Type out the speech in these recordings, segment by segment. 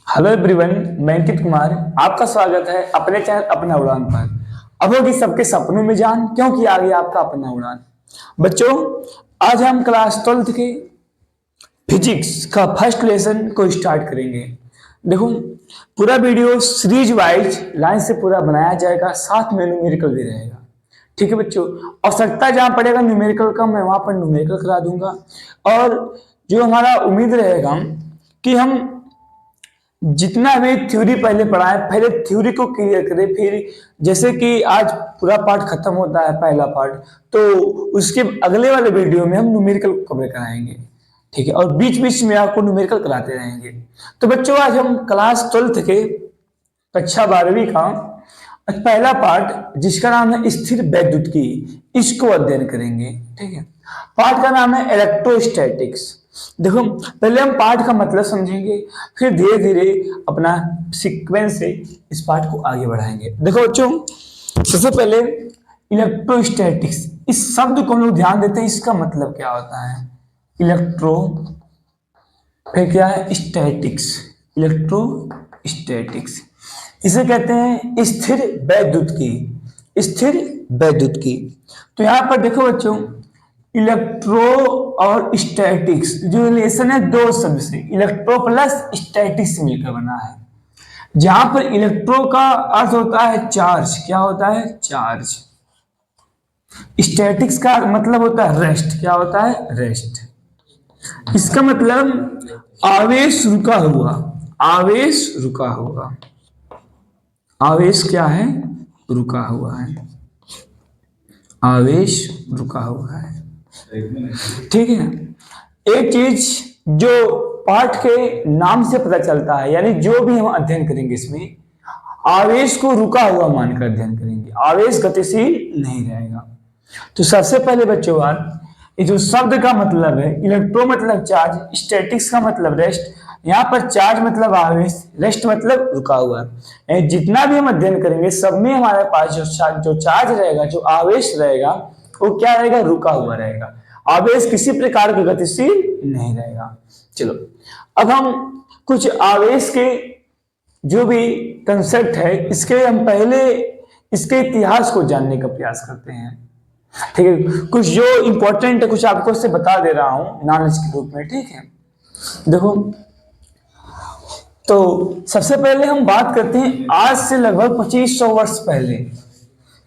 Hello everyone, मैं अंकित कुमार। आपका स्वागत है अपने चैनल अपना उड़ान पर। अब होगी सबके सपनों में जान, क्योंकि आ गया आपका अपना उड़ान। बच्चों, आज हम क्लास 12th के फिजिक्स का फर्स्ट लेसन को स्टार्ट करेंगे। देखो, पूरा वीडियो सीरीज वाइज लाइन से पूरा बनाया जाएगा, साथ में न्यूमेरिकल भी रहेगा। ठीक है बच्चों, आवश्यकता जहां पड़ेगा न्यूमेरिकल का, मैं वहां पर न्यूमेरिकल करा दूंगा। और जो हमारा उम्मीद रहेगा कि हम जितना भी थ्योरी पहले पढ़ा है, पहले थ्योरी को क्लियर करें। फिर जैसे कि आज पूरा पार्ट खत्म होता है, पहला पार्ट, तो उसके अगले वाले वीडियो में हम न्यूमेरिकल कवर कराएंगे। ठीक है, और बीच बीच में आपको न्यूमेरिकल कराते रहेंगे। तो बच्चों, आज हम क्लास 12th के कक्षा 12वीं का पहला पार्ट, जिसका नाम है स्थिर वैद्युतिकी, इसको अध्ययन करेंगे। ठीक है, पार्ट का नाम है इलेक्ट्रोस्टैटिक्स। देखो, पहले हम पार्ट का मतलब समझेंगे, फिर धीरे धीरे अपना सीक्वेंस से इस पार्ट को आगे बढ़ाएंगे। देखो बच्चों, सबसे पहले इलेक्ट्रोस्टैटिक्स, इस शब्द को हम लोग ध्यान देते हैं, इसका मतलब क्या होता है। इलेक्ट्रो, फिर क्या है स्टैटिक्स, इलेक्ट्रोस्टैटिक्स, इसे कहते हैं स्थिर वैद्युतिकी, स्थिर वैद्युतिकी। तो यहां पर देखो बच्चों, इलेक्ट्रो और स्टैटिक्स जो रिलेशन है दो शब्द से, इलेक्ट्रो प्लस स्टैटिक्स से मिलकर बना है। जहां पर इलेक्ट्रो का अर्थ होता है चार्ज, क्या होता है, चार्ज। स्टैटिक्स का मतलब होता है रेस्ट, क्या होता है, रेस्ट। इसका मतलब आवेश रुका हुआ, आवेश रुका हुआ, आवेश क्या है, रुका हुआ है, आवेश रुका हुआ है। ठीक है, एक चीज जो पाठ के नाम से पता चलता है, यानी जो भी हम अध्ययन करेंगे इसमें आवेश को रुका हुआ मानकर अध्ययन करेंगे, आवेश गतिशील नहीं रहेगा। तो सबसे पहले बच्चों बात, ये जो शब्द का मतलब है, इलेक्ट्रो मतलब चार्ज, स्टैटिक्स का मतलब रेस्ट। यहाँ पर चार्ज मतलब आवेश, रेस्ट मतलब रुका हुआ है। जितना भी हम अध्ययन करेंगे सब में हमारे पास जो चार्ज रहेगा, जो आवेश रहेगा, वो क्या रहेगा, रुका हुआ रहेगा। आवेश किसी प्रकार का गतिशील नहीं रहेगा। चलो, अब हम कुछ आवेश के जो भी कंसेप्ट है, इसके हम पहले इसके इतिहास को जानने का प्रयास करते हैं। ठीक है, कुछ जो इंपॉर्टेंट है कुछ आपको इससे बता दे रहा हूं नॉलेज के रूप में। ठीक है, देखो, तो सबसे पहले हम बात करते हैं आज से लगभग 2500 वर्ष पहले।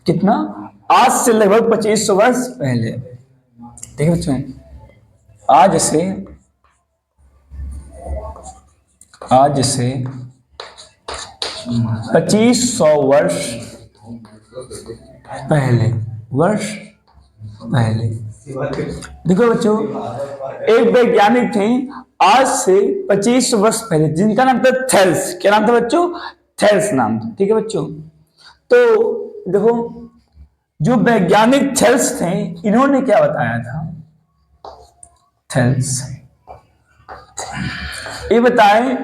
कितना, आज से लगभग 2500 वर्ष पहले। ठीक है बच्चों, आज से 2500 वर्ष पहले, देखो बच्चों, एक वैज्ञानिक थे आज से 2500 वर्ष पहले, जिनका नाम था थेल्स। क्या नाम था बच्चों, थेल्स नाम था। ठीक है बच्चों, तो देखो, जो वैज्ञानिक थेल्स थे, इन्होंने क्या बताया था, थेल्स ये बताए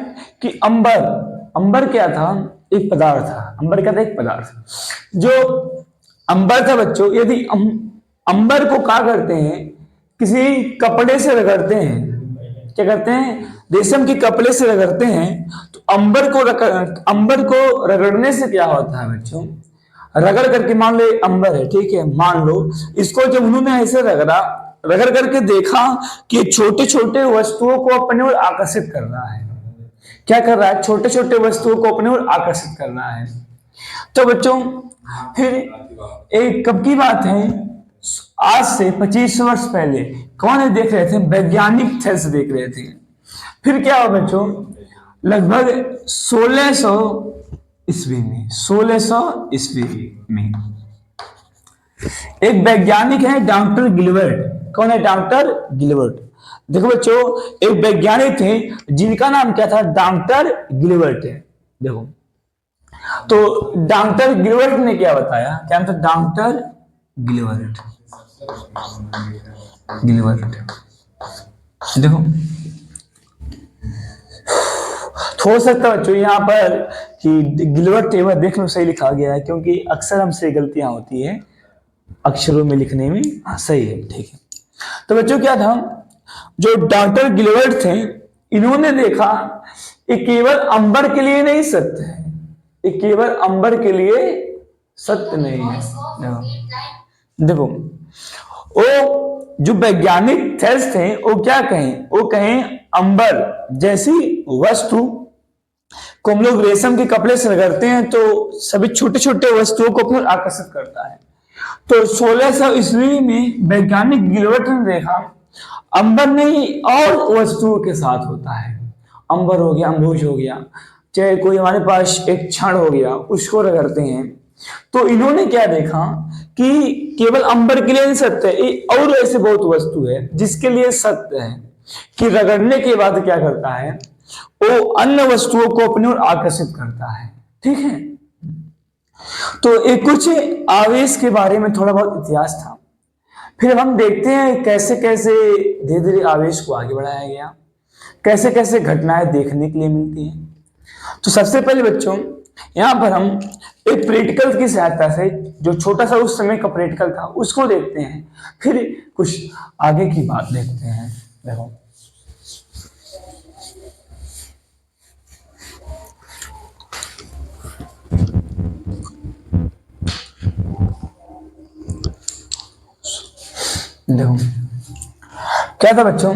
कि अंबर क्या था, एक पदार्थ था। अंबर क्या था, एक पदार्थ। जो अंबर था बच्चों, यदि अंबर को क्या करते हैं, किसी कपड़े से रगड़ते हैं, क्या करते हैं, रेशम के कपड़े से रगड़ते हैं, तो अंबर को रगड़ने से क्या होता है बच्चों, रगड़ करके, मान लो अंबर है, ठीक है, मान लो इसको जब उन्होंने ऐसे रगड़ करके देखा कि छोटे छोटे वस्तुओं को अपने ओर आकर्षित कर रहा है। क्या कर रहा है, छोटे छोटे वस्तुओं को अपने ओर आकर्षित कर रहा है। तो बच्चों, फिर एक कब की बात है, आज से 2500 वर्ष पहले कौन है देख रहे थे, वैज्ञानिक थेल्स देख रहे थे। फिर क्या हुआ बच्चों, लगभग 1600 ईस्वी में, 1600 ईस्वी में एक वैज्ञानिक है डॉक्टर गिलबर्ट। कौन है, डॉक्टर गिलबर्ट। देखो बच्चों, एक वैज्ञानिक थे जिनका नाम क्या था, डॉक्टर गिलबर्ट है। देखो, तो डॉक्टर गिलबर्ट ने क्या बताया, क्या नाम था, डॉक्टर गिलबर्ट। देखो, हो सकता है बच्चों यहाँ पर कि गिलबर्ट टेबल देख लो, सही लिखा गया है, क्योंकि अक्सर हमसे गलतियां होती है अक्षरों में लिखने में। सही है, ठीक है। तो बच्चों क्या था, जो डॉक्टर गिलबर्ट थे, इन्होंने देखा ये केवल अंबर के लिए नहीं सत्य है, ये केवल अंबर के लिए सत्य नहीं है। देखो वो जो वैज्ञानिक थेल्स थे वो क्या कहें, वो कहें अंबर जैसी वस्तु को हम लोग रेशम के कपड़े से रगड़ते हैं तो सभी छोटे छोटे वस्तुओं को अपनी ओर आकर्षित करता है। तो 1600 ईस्वी में वैज्ञानिक गिलबर्ट ने देखा अंबर नहीं और वस्तुओं के साथ होता है। अंबर हो गया, अम्बुज हो गया, चाहे कोई हमारे पास एक क्षण हो गया, उसको रगड़ते हैं। तो इन्होंने क्या देखा कि केवल अंबर के लिए नहीं सत्य है, और ऐसे बहुत वस्तु है जिसके लिए सत्य है कि रगड़ने के बाद क्या करता है, वो अन्य वस्तुओं को अपनी ओर आकर्षित करता है। ठीक है, तो एक कुछ आवेश के बारे में थोड़ा बहुत इतिहास था। फिर हम देखते हैं कैसे कैसे धीरे धीरे आवेश को आगे बढ़ाया गया, कैसे कैसे घटनाएं देखने के लिए मिलती हैं। तो सबसे पहले बच्चों यहाँ पर हम एक प्रैक्टिकल की सहायता से, जो छोटा सा उस समय का प्रैक्टिकल था, उसको देखते हैं, फिर कुछ आगे की बात देखते हैं। देखो देखो क्या था बच्चों,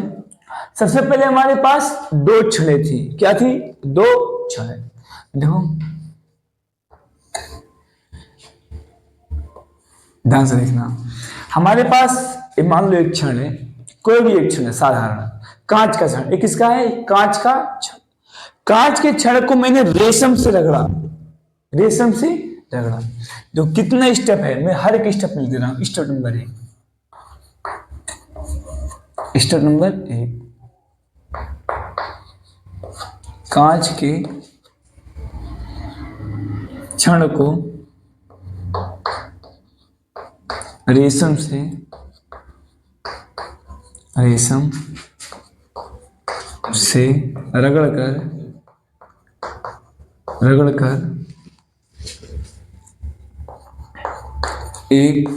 सबसे पहले हमारे पास दो छड़ें थी। क्या थी? दो छड़ें। देखो ध्यान से देखना, हमारे पास मान लो एक क्षण है, कोई भी एक क्षण है साधारण कांच का क्षण। एक किसका है? कांच का क्षण। कांच के क्षण को मैंने रेशम से रगड़ा, रेशम से रगड़ा। जो कितना स्टेप है, मैं हर एक स्टेप लिख दे रहा हूं। स्टेप नंबर 1, स्टेप नंबर 1, कांच के क्षण को रेशम से रगड़कर एक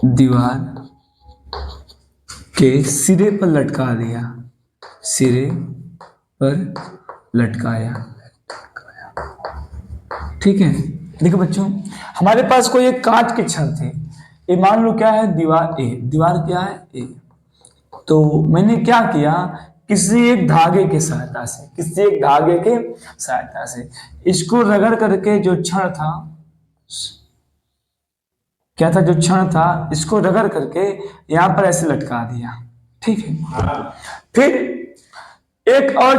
दीवार के सिरे पर लटका दिया, सिरे पर लटकाया। ठीक है, देखो बच्चों, हमारे पास कोई एक कांच की छड़ थी, ये मान लो क्या है? दीवार ए। दीवार क्या है? ए। तो मैंने क्या किया, किसी एक धागे की सहायता से इसको रगड़ करके जो क्षण था, क्या था? जो क्षण था इसको रगड़ करके यहां पर ऐसे लटका दिया। ठीक है, फिर एक और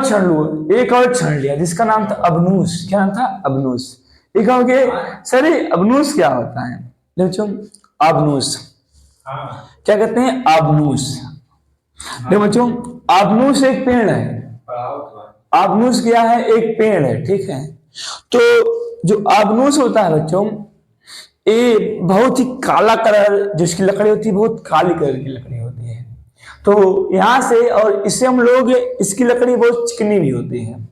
क्षण लिया जिसका नाम था अबनूस। क्या नाम था? अबनूस। एक हो गया सर, अबनूस क्या होता है? बच्चों आबनूस क्या कहते हैं? आबनूस। देखो बच्चों, आबनूस एक पेड़ है। आबनूस क्या है? एक पेड़ है। ठीक है, तो जो आबनूस होता है बच्चों, ये बहुत ही काला कलर, जिसकी लकड़ी होती है बहुत काली कलर की लकड़ी होती है। तो यहां से, और इससे हम लोग, इसकी लकड़ी बहुत चिकनी भी होती है।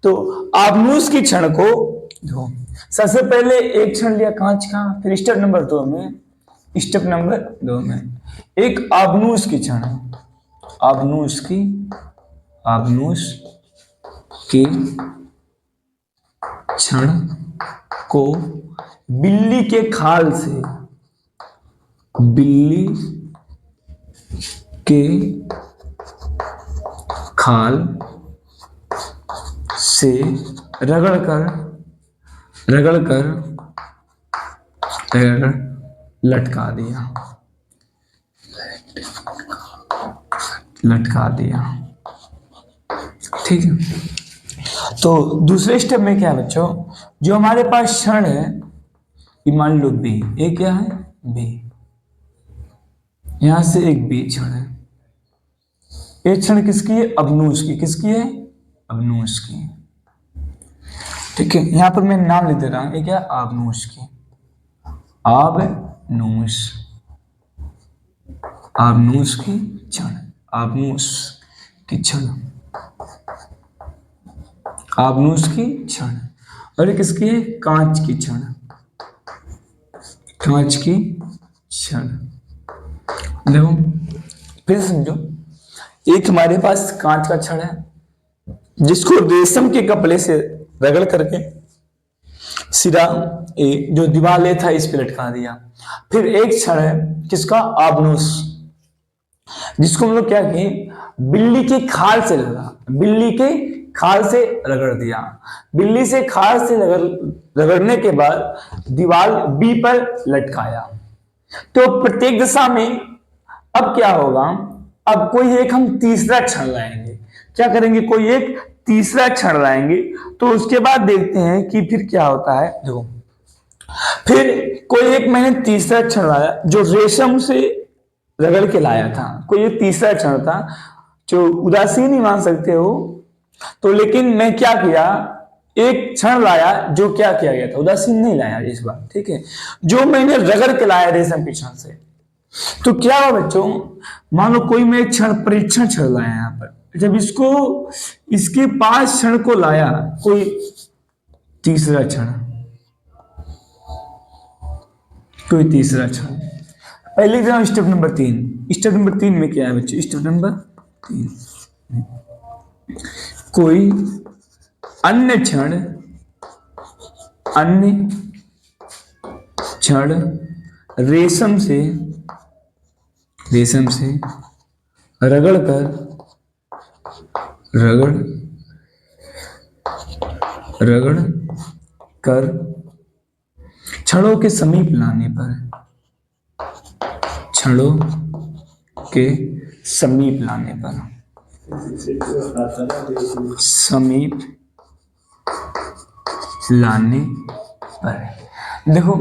तो आबनूस की छड़ को देखो, सबसे पहले एक क्षण लिया कांच का, फिर स्टेप नंबर 2 में एक आबनूस की क्षण, आबनूस की क्षण को बिल्ली के खाल से रगड़कर लटका दिया। ठीक है, तो दूसरे स्टेप में क्या है बच्चों, जो हमारे पास क्षण है, मान लो बी। ये क्या है? बी। यहां से एक बी क्षण है। एक क्षण किसकी है? अबनूस की। किसकी है? अबनूस की। ठीक है, यहां पर मैं नाम लिख दे रहा हूं। ये क्या? आबनूस की। आबनूस की क्षण, आबनूस की क्षण। और ये किसकी है? कांच की क्षण। देखो फिर समझो, एक हमारे पास कांच का छड़ है जिसको रेशम के कपड़े से रगड़ करके सिरा जो दीवार था इस पे लटका दिया। फिर एक छड़ है किसका, आबनूस, जिसको हम लोग क्या कहें, बिल्ली के खाल से लगा, बिल्ली के खाल से रगड़ दिया। बिल्ली से खाल से रगड़ने के बाद दीवार बी पर लटकाया। तो प्रत्येक दिशा में अब क्या होगा, अब कोई एक हम तीसरा क्षण लाएंगे। क्या करेंगे, कोई एक तीसरा क्षण लाएंगे। तो उसके बाद देखते हैं कि फिर क्या होता है। देखो, फिर कोई एक मैंने तीसरा क्षण लाया जो रेशम से रगड़ के लाया था। कोई एक तीसरा क्षण था जो उदासीन ही मान सकते हो। तो लेकिन मैं क्या किया, एक क्षण लाया जो क्या किया गया था, उदासीन नहीं लाया इस बार, ठीक है, जो मैंने रगड़ के लाया रेशम के क्षण से। तो क्या हुआ बच्चों, मान लो कोई मैं क्षण परीक्षण क्षण लाया यहां पर, जब इसको इसके पास क्षण को लाया, कोई तीसरा क्षण, कोई तीसरा क्षण, पहले exam step number 3। Step number 3 में क्या है बच्चों, स्टेप नंबर 3, कोई अन्य क्षण, अन्य क्षण रेशम से रगड़ कर छड़ों के समीप लाने पर, छड़ों के समीप लाने पर, समीप लाने पर, देखो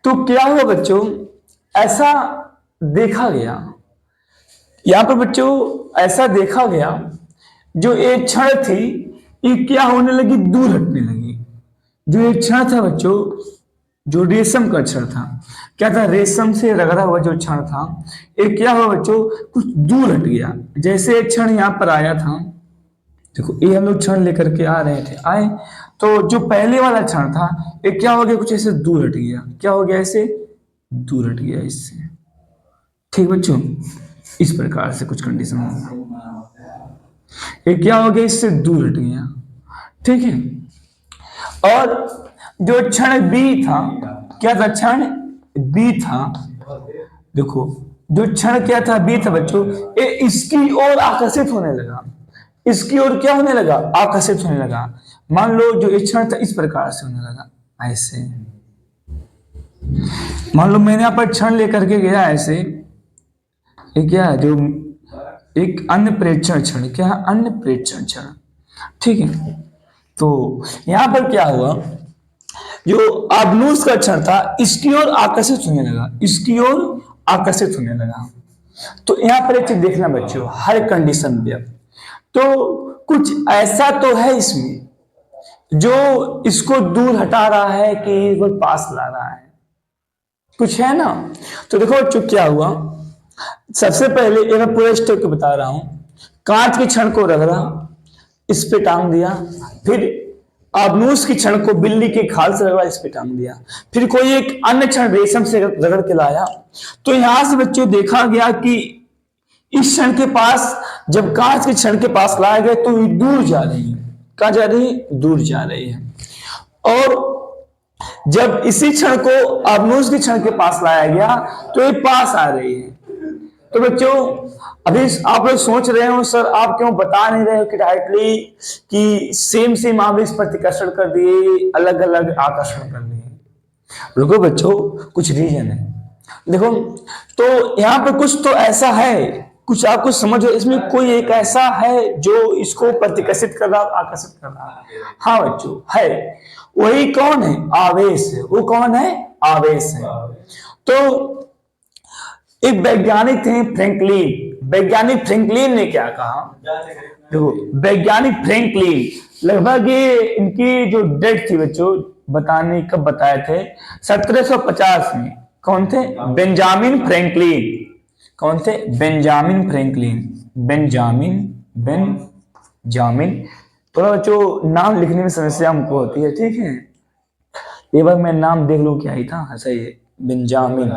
तो क्या हुआ बच्चों, ऐसा देखा गया यहां पर बच्चों, ऐसा देखा गया जो एक क्षण थी ये क्या होने लगी, दूर हटने लगी। जो एक क्षण था बच्चों, जो रेशम का क्षण था, क्या था, रेशम से रगड़ा हुआ जो क्षण था, एक क्या हुआ बच्चों, कुछ दूर हट गया। जैसे एक क्षण यहां पर आया था, देखो ये हम लोग क्षण लेकर के आ रहे थे, आए तो जो पहले वाला क्षण था एक क्या हो गया, कुछ ऐसे दूर हट गया। क्या हो गया, ऐसे दूर हट गया इससे, ठीक बच्चों, इस प्रकार से कुछ कंडीशन होगा। ये क्या हो गया, इससे दूर हट गया, ठीक है। और जो क्षण बी था, क्या था, क्षण बी था, देखो जो क्षण क्या था, बी था बच्चों, ये इसकी ओर आकर्षित होने लगा। इसकी ओर क्या होने लगा, आकर्षित होने लगा। मान लो जो एक क्षण था इस प्रकार से होने लगा, ऐसे। मान लो मैंने यहां पर क्षण लेकर के गया ऐसे, ये क्या है, जो एक अन्य प्रेक्षण क्षण, क्या है, अन्य प्रेक्षण क्षण, ठीक है। तो यहां पर क्या हुआ, जो आबनूस का क्षण था इसकी ओर आकर्षित होने लगा, इसकी ओर आकर्षित होने लगा। तो यहां पर एक चीज देखना बच्चों, हर कंडीशन में तो कुछ ऐसा तो है इसमें जो इसको दूर हटा रहा है कि वो पास ला रहा है, कुछ है ना। तो देखो बच्चों क्या हुआ, सबसे पहले एक मैं पूरा स्टेप को बता रहा हूं, कांच के क्षण को रगड़ा, इस पे टांग दिया, फिर आबनूस की क्षण को बिल्ली के खाल से रगड़ा, इस पे टांग दिया, फिर कोई एक अन्य क्षण रेशम से रगड़ के लाया। तो यहां से बच्चों देखा गया कि इस क्षण के पास, जब कांच के क्षण के पास लाया गया तो ये दूर जा रही है। कहां जा रही है, दूर जा रही है। और जब इसी क्षण को आबनूस के क्षण के पास लाया गया तो ये पास आ रही है। तो बच्चों अभी आप लोग सोच रहे हो सर आप क्यों बता नहीं रहे हो कि डायरेक्टली कि सेम आप इस प्रतिकर्षण कर दिए, अलग अलग आकर्षण कर दिए। रुको बच्चों, कुछ रीजन है, देखो तो यहाँ पर कुछ तो ऐसा है, कुछ आपको समझो, इसमें कोई एक ऐसा है जो इसको प्रतिकर्षित कर रहा, आकर्षित कर रहा है। हाँ बच्चों है, वही कौन है, आवेश है। वो कौन है, आवेश है। तो एक वैज्ञानिक थे फ्रैंकलिन, वैज्ञानिक फ्रैंकलिन ने क्या कहा, देखो वैज्ञानिक फ्रैंकलिन लगभग ये इनकी जो डेट थी बच्चों, बताने कब बताए थे, 1750 में। कौन थे, बेंजामिन फ्रैंकलिन। कौन थे, बेंजामिन फ्रैंकलिन, बेंजामिन। थोड़ा बच्चों नाम लिखने में समस्या हमको होती है, ठीक है, एक बार मैं नाम देख लूं क्या ही था, ऐसा ही है, Benjamin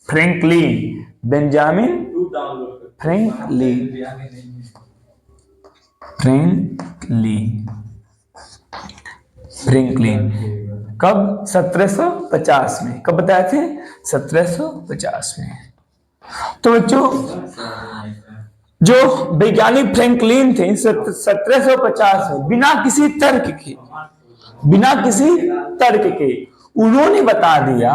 Franklin, Benjamin Franklin, Franklin, Franklin. कब? 1750 में। कब बताए थे? 1750 में। तो बच्चों जो वैज्ञानिक फ्रैंकलिन थे 1750 में, बिना किसी तर्क के उन्होंने बता दिया,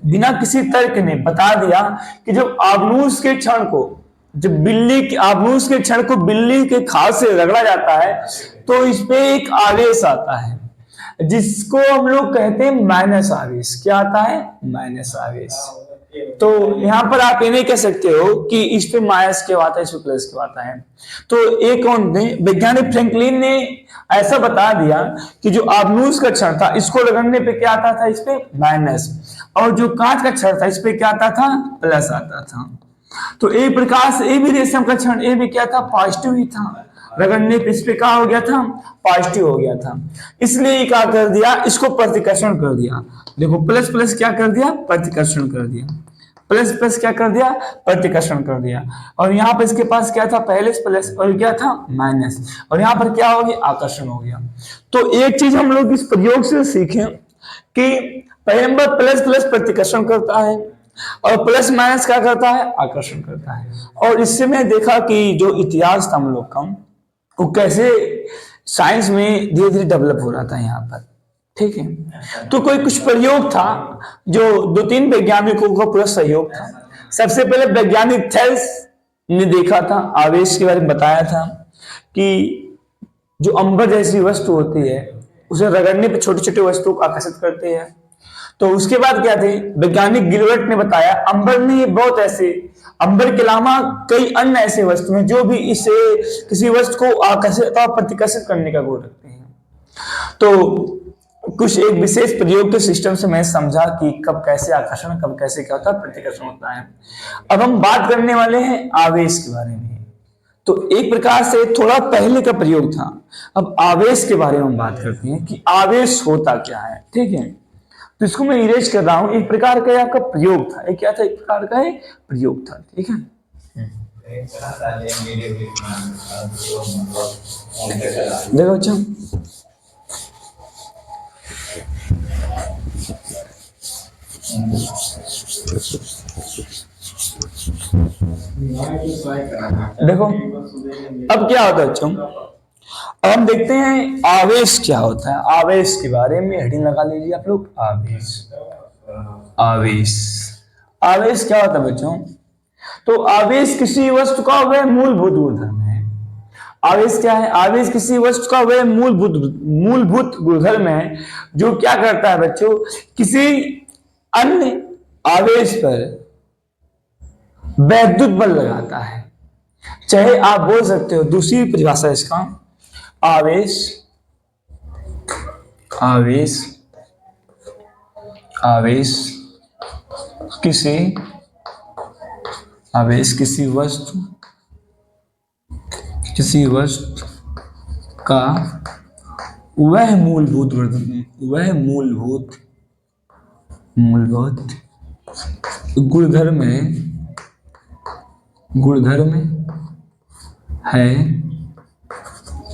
बिना किसी तर्क ने बता दिया कि जब आबनूस के क्षण को, जब आबनूस के क्षण को बिल्ली के खाल से रगड़ा जाता है तो इस पे एक आवेश आता है जिसको हम लोग कहते हैं माइनस आवेश। क्या आता है? माइनस आवेश। तो यहां पर आप ये नहीं कह सकते हो कि इस पे माइनस क्यों आता है, इस पे प्लस क्यों आता है। तो एक कौन थे? वैज्ञानिक फ्रैंकलिन ने ऐसा बता दिया कि जो आबनूस का क्षण था इसको रगड़ने पे क्या आता था? इस पे माइनस। और जो कांच का क्षण था इस पे क्या आता था? प्लस आता था। तो एक प्रकार से ए भी रेशम का क्षण, ए भी क्या था? पॉजिटिव ही था। रगड़ने पे इस पे क्या हो गया था? पॉजिटिव हो गया था। इसलिए क्या कर दिया? इसको प्रतिकर्षण कर दिया। देखो प्लस प्लस क्या कर दिया? प्रतिकर्षण कर दिया। प्लस प्लस क्या कर दिया? प्रतिकर्षण कर दिया। और यहाँ पर इसके पास क्या था? पहले प्लस और क्या था? माइनस। और यहाँ पर क्या हो गया? आकर्षण हो गया। तो एक चीज हम लोग इस प्रयोग से सीखें कि पहले नंबर प्लस प्लस प्रतिकर्षण करता है और प्लस माइनस क्या करता है? आकर्षण करता है। और इससे मैं देखा कि जो इतिहास था हम लोग का वो कैसे साइंस में धीरे धीरे डेवलप हो रहा था यहाँ पर। ठीक है। तो कोई कुछ प्रयोग था जो 2-3 वैज्ञानिकों का पूरा सहयोग था। सबसे पहले वैज्ञानिक थेल्स ने देखा था, आवेश के बारे में बताया था कि जो अंबर जैसी वस्तु होती है उसे रगड़ने पे छोटे छोटे वस्तुओं को आकर्षित करते हैं। तो उसके बाद क्या थे? वैज्ञानिक गिलबर्ट ने बताया अंबर में बहुत ऐसे, अंबर के अलावा कई अन्य ऐसे वस्तु हैं जो भी इसे किसी वस्तु को आकर्षित अथवा प्रतिकर्षित करने का गुण रखते हैं। तो कुछ एक विशेष प्रयोग के सिस्टम से मैं समझा कि कब कैसे आकर्षण, कब कैसे क्या होता है? प्रतिकर्षण होता है। अब हम बात करने वाले हैं आवेश के बारे में। तो एक प्रकार से थोड़ा पहले का प्रयोग था। अब आवेश के बारे में हम बात करते हैं कि आवेश होता क्या है। ठीक है। तो इसको मैं इरेज कर रहा हूं। एक प्रकार का आपका प्रयोग था। एक क्या था? एक प्रकार का प्रयोग था। ठीक है। देखो अच्छा, देखो अब क्या होता है बच्चों, अब हम देखते हैं आवेश क्या होता है। आवेश के बारे में हेडिंग लगा लीजिए आप लोग, आवेश। आवेश, आवेश क्या होता है बच्चों? तो आवेश किसी वस्तु का वह मूलभूत गुणधर्म है। आवेश क्या है? आवेश किसी वस्तु का वह मूलभूत गुणधर्म है जो क्या करता है बच्चों? किसी अन्य आवेश पर वैद्युत बल लगाता है। चाहे आप बोल सकते हो, दूसरी परिभाषा इसका, आवेश, आवेश, आवेश किसी, आवेश किसी वस्तु, किसी वस्तु का वह मूलभूत गुणधर्म है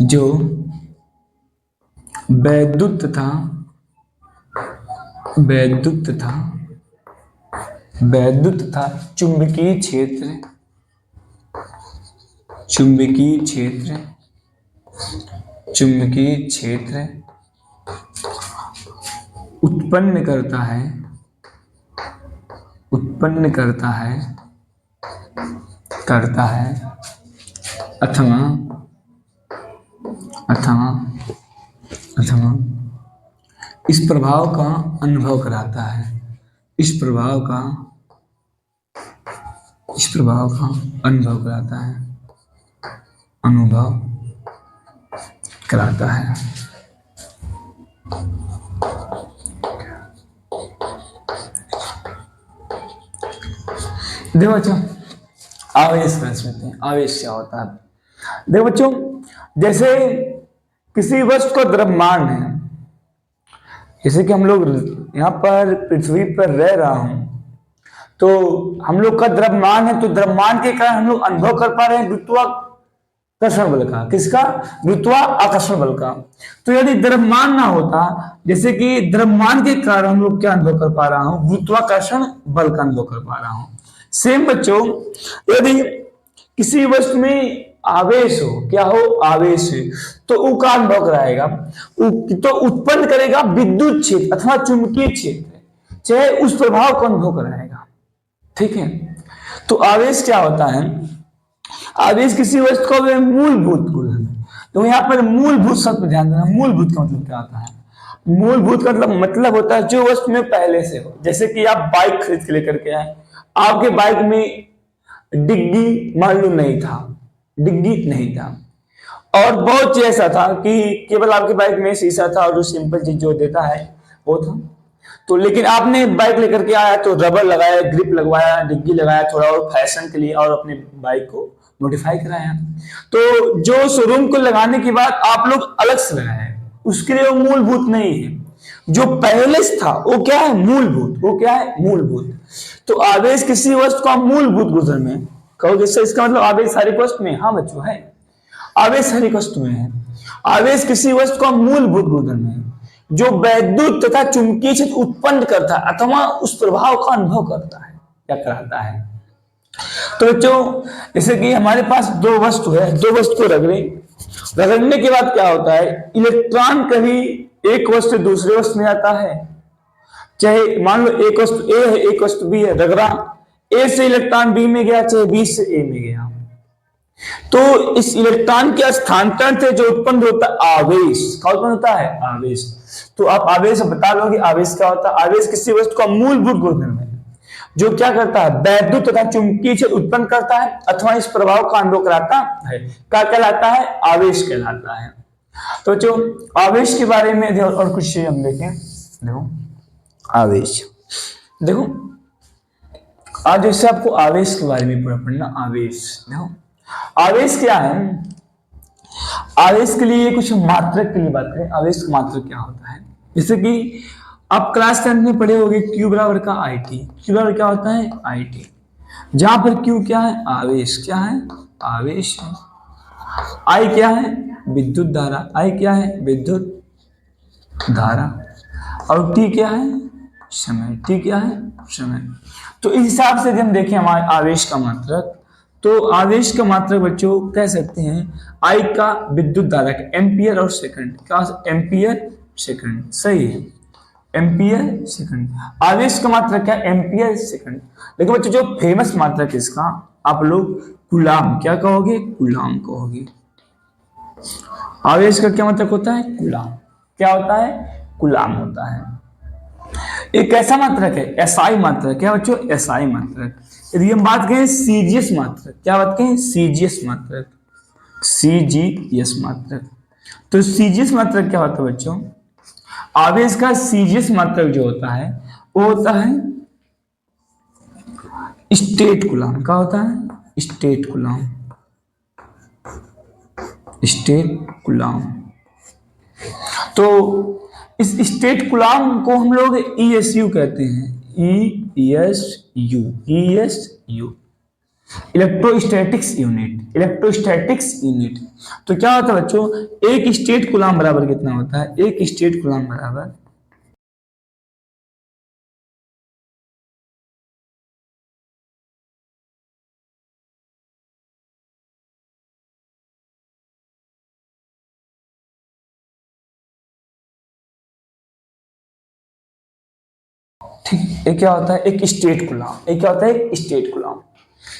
जो वैद्युत तथा चुंबकीय क्षेत्र उत्पन्न करता है अथवा इस प्रभाव का अनुभव कराता है। इस प्रभाव का अनुभव कराता है। देखो बच्चों, आवेश समझते हैं। आवेश क्या होता है? देखो बच्चों, जैसे किसी वस्तु का द्रव्यमान है, जैसे कि हम लोग यहाँ पर पृथ्वी पर रह रहा हूं तो हम लोग का द्रव्यमान है, तो द्रव्यमान के कारण हम लोग अनुभव कर पा रहे हैं गुरुत्वाकर्षण बल का। किसका? गुरुत्वाकर्षण बल का। तो यदि द्रव्यमान ना होता, जैसे कि द्रव्यमान के कारण हम लोग क्या अनुभव कर पा रहा हूं? गुरुत्वाकर्षण बल का अनुभव कर पा रहा हूं। सेम बच्चों, यदि किसी वस्तु में आवेश हो, क्या हो? आवेश है, तो वो का अनुभव कराएगा, तो उत्पन्न करेगा विद्युत क्षेत्र अथवा चुंबकीय क्षेत्र, चाहे उस प्रभाव को अनुभव कराएगा। ठीक है, तो आवेश क्या होता है? आवेश किसी वस्तु का मूलभूत गुण है। तो यहाँ पर मूलभूत शब्द पर ध्यान देना। मूलभूत का मतलब क्या होता है? मूलभूत का मतलब होता है जो वस्तु में पहले से हो। जैसे कि आप बाइक खरीद के लेकर के आए, आपके बाइक में डिग्गी मान लो नहीं था, डिग्गी नहीं था, और बहुत चीज ऐसा था कि केवल आपके बाइक में शीशा था और जो सिंपल चीज जो देता है वो था। तो लेकिन आपने बाइक लेकर के आया तो रबर लगाया, ग्रिप लगवाया, डिग्गी लगाया, थोड़ा और फैशन के लिए, और अपने बाइक को मॉडिफाई कराया। तो जो शोरूम को लगाने के बाद आप लोग अलग से लगाए, उसके लिए वो मूलभूत नहीं है। जो पहले से था वो क्या है? मूलभूत। वो क्या है? मूलभूत। तो आवेश किसी वस्तु का मूलभूत गुण में कहोगे सर, इसका मतलब आवेश सारी वस्तु में? हाँ बच्चों, है। आवेश सारी वस्तु में है। आवेश किसी वस्तु का मूलभूत गुणधर्म है जो वैद्युत तथा चुंबकीय क्षेत्र उत्पन्न करता है अथवा उस प्रभाव का अनुभव करता है या कराता है। तो बच्चों, जैसे कि हमारे पास दो वस्तु है, दो वस्तु को रगड़ने के बाद क्या होता है? इलेक्ट्रॉन कभी एक वस्तु से दूसरे वस्तु में आता है। चाहे मान लो एक वस्तु ए है, एक वस्तु बी है, रगड़ा, ए से इलेक्ट्रॉन बी में गया, चाहे बी से ए में गया, तो इस इलेक्ट्रॉन के स्थानांतरण से जो उत्पन्न होता है आवेश, क्या उत्पन्न होता है? आवेश। तो आप आवेश बता लोगे आवेश क्या होता है? आवेश किसी वस्तु का मूलभूत गुणधर्म है जो क्या करता है? वैद्युत तथा चुंबकीय क्षेत्र उत्पन्न करता है अथवा इस प्रभाव का अनुभव कराता है। क्या कहलाता है? आवेश कहलाता है। तो जो आवेश के बारे में और कुछ हम देखें। देखो आवेश, देखो आज जैसे आपको आवेश के बारे में पूरा पढ़ना। आवेश, देखो आवेश क्या है? आवेश के लिए कुछ मात्रक के लिए बात करें। आवेश का मात्रक क्या होता है? जैसे कि आप क्लास 10 में पढ़े होंगे Q बराबर का IT। Q बराबर क्या होता है? IT। जहां पर Q क्या है? आवेश। क्या है? आवेश है। I क्या है? विद्युत धारा। I क्या है? विद्युत धारा। और T क्या है? समय। T क्या है? समय। तो इस हिसाब से हम देखें हमारे आवेश का मात्रक, तो आवेश का मात्रक बच्चों कह सकते हैं I का विद्युत धारा का, एम्पियर और सेकंड। क्या? Ampere second. सही है, एम्पियर सेकंड। आवेश का मात्रक क्या? Ampere second. लेकिन बच्चों जो फेमस मात्रक है इसका आप लोग कूलाम, क्या कहोगे? कूलाम कहोगे। आवेश का क्या मात्रक होता है? कूलाम। क्या होता है? कूलाम होता है। एक ऐसा मात्रक है एसआई मात्रक। क्या बच्चों? एसआई मात्रक। यदि हम बात करें सीजीएस मात्रक, क्या बात करें? सीजीएस मात्रक, सीजीएस मात्रक। तो सीजीएस मात्रक क्या होता है बच्चों? आवेश का सीजीएस मात्रक जो होता है वो होता है स्टेट कूलाम। क्या होता है? State coulomb, state coulomb. तो इस स्टेट कूलाम को हम लोग ESU कहते हैं। ESU, ESU, electrostatics unit, electrostatics unit. तो क्या होता है बच्चों? एक स्टेट कूलाम बराबर कितना होता है? एक स्टेट कूलाम बराबर ठीक। ये क्या होता है? एक स्टेट कूलाम। ये क्या होता है? एक स्टेट कूलाम,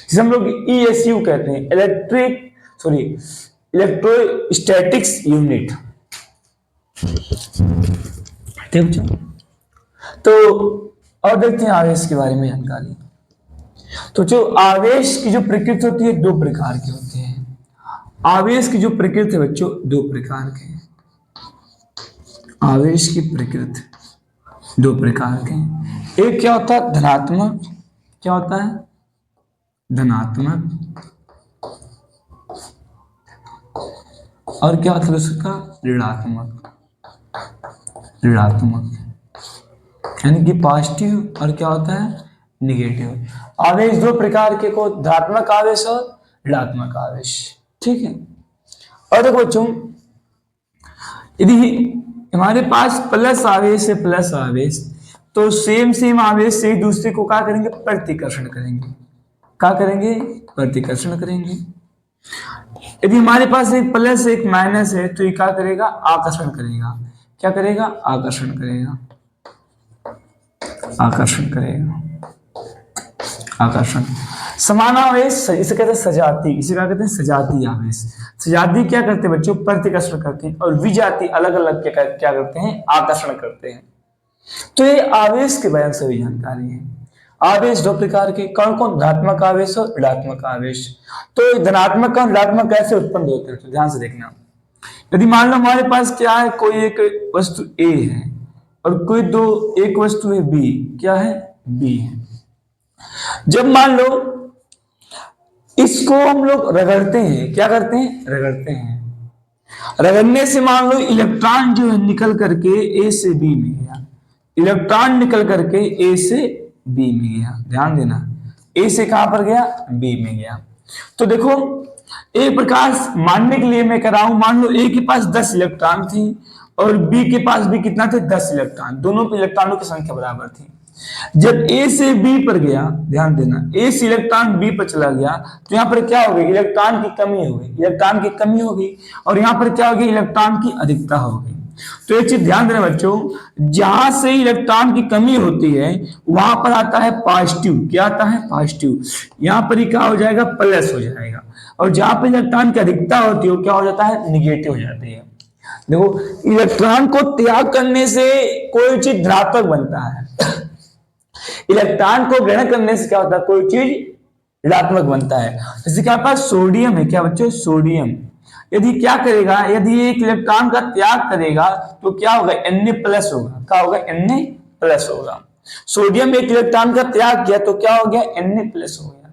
जिसे हम लोग ESU कहते हैं, इलेक्ट्रोस्टैटिक्स यूनिट। ठीक बच्चों, तो और देखते हैं आवेश के बारे में जानकारी। तो जो आवेश की जो प्रकृति होती है दो प्रकार की होती है। आवेश की जो प्रकृति है बच्चों दो प्रकार के हैं। आवेश की प्रकृति दो प्रकार के हैं। एक क्या होता है? धनात्मक। क्या होता है? धनात्मक। और क्या होता है उसका? ऋणात्मक। ऋणात्मक यानी कि पॉजिटिव, और क्या होता है? निगेटिव। आवेश दो प्रकार के को, धनात्मक आवेश और ऋणात्मक आवेश। ठीक है, और देखो बच्चों, यदि हमारे पास प्लस आवेश है, प्लस आवेश, तो सेम सेम आवेश से एक दूसरे को क्या करेंगे, प्रतिकर्षण करेंगे। क्या करेंगे, प्रतिकर्षण करेंगे। यदि हमारे पास एक प्लस एक माइनस है तो ये क्या करेगा, आकर्षण करेगा। क्या करेगा, आकर्षण करेगा, आकर्षण करेगा, आकर्षण। समान आवेश इसे कहते हैं सजाती, इसे क्या कहते हैं, सजाती आवेश। सजाती क्या करते हैं बच्चों, प्रतिकर्षण करते हैं, और विजाती अलग अलग क्या करते हैं, आकर्षण करते हैं। तो ये आवेश के बारे में सभी जानकारी है। आवेश दो प्रकार के, कौन कौन, धनात्मक आवेश और ऋणात्मक आवेश। तो धनात्मक और ऋणात्मक कैसे उत्पन्न होते हैं, तो ध्यान से देखना। यदि मान लो हमारे पास क्या है, कोई एक वस्तु ए है और कोई एक वस्तु है बी, क्या है, बी है। जब मान लो इसको हम लोग रगड़ते हैं, क्या करते हैं, रगड़ते हैं। रगड़ने से मान लो इलेक्ट्रॉन जो है निकल करके ए से बी में गया, इलेक्ट्रॉन निकल करके ए से बी में गया। ध्यान देना, ए से कहां पर गया, बी में गया। तो देखो एक प्रकार मानने के लिए मैं कह रहा हूं, मान लो ए के पास 10 इलेक्ट्रॉन थी और बी के पास भी कितना थे, 10 इलेक्ट्रॉन। दोनों पे इलेक्ट्रॉनों की संख्या बराबर थी। जब ए से बी पर गया, ध्यान देना, ए से इलेक्ट्रॉन बी पर चला गया तो यहां पर क्या हो गई, इलेक्ट्रॉन की कमी हो गई, इलेक्ट्रॉन की कमी हो गई। और यहां पर क्या हो गई, इलेक्ट्रॉन की अधिकता हो गई। तो एक चीज ध्यान देना बच्चों, जहां से इलेक्ट्रॉन की कमी होती है वहां पर आता है पॉजिटिव। क्या आता है, पॉजिटिव। यहां पर ही क्या हो जाएगा, प्लस हो जाएगा। और जहां पर इलेक्ट्रॉन की अधिकता होती है क्या हो जाता है, निगेटिव हो जाती है। देखो इलेक्ट्रॉन को त्याग करने से कोई चीज धनात्मक बनता है, इलेक्ट्रॉन को ग्रहण करने से क्या होता है, कोई चीज ऋणात्मक बनता है। जैसे क्या पास सोडियम है, क्या बच्चों, सोडियम यदि क्या करेगा, यदि एक इलेक्ट्रॉन का त्याग करेगा तो क्या होगा, Na प्लस होगा। क्या होगा, Na प्लस होगा। सोडियम एक इलेक्ट्रॉन का त्याग किया तो क्या हो गया, Na प्लस हो गया।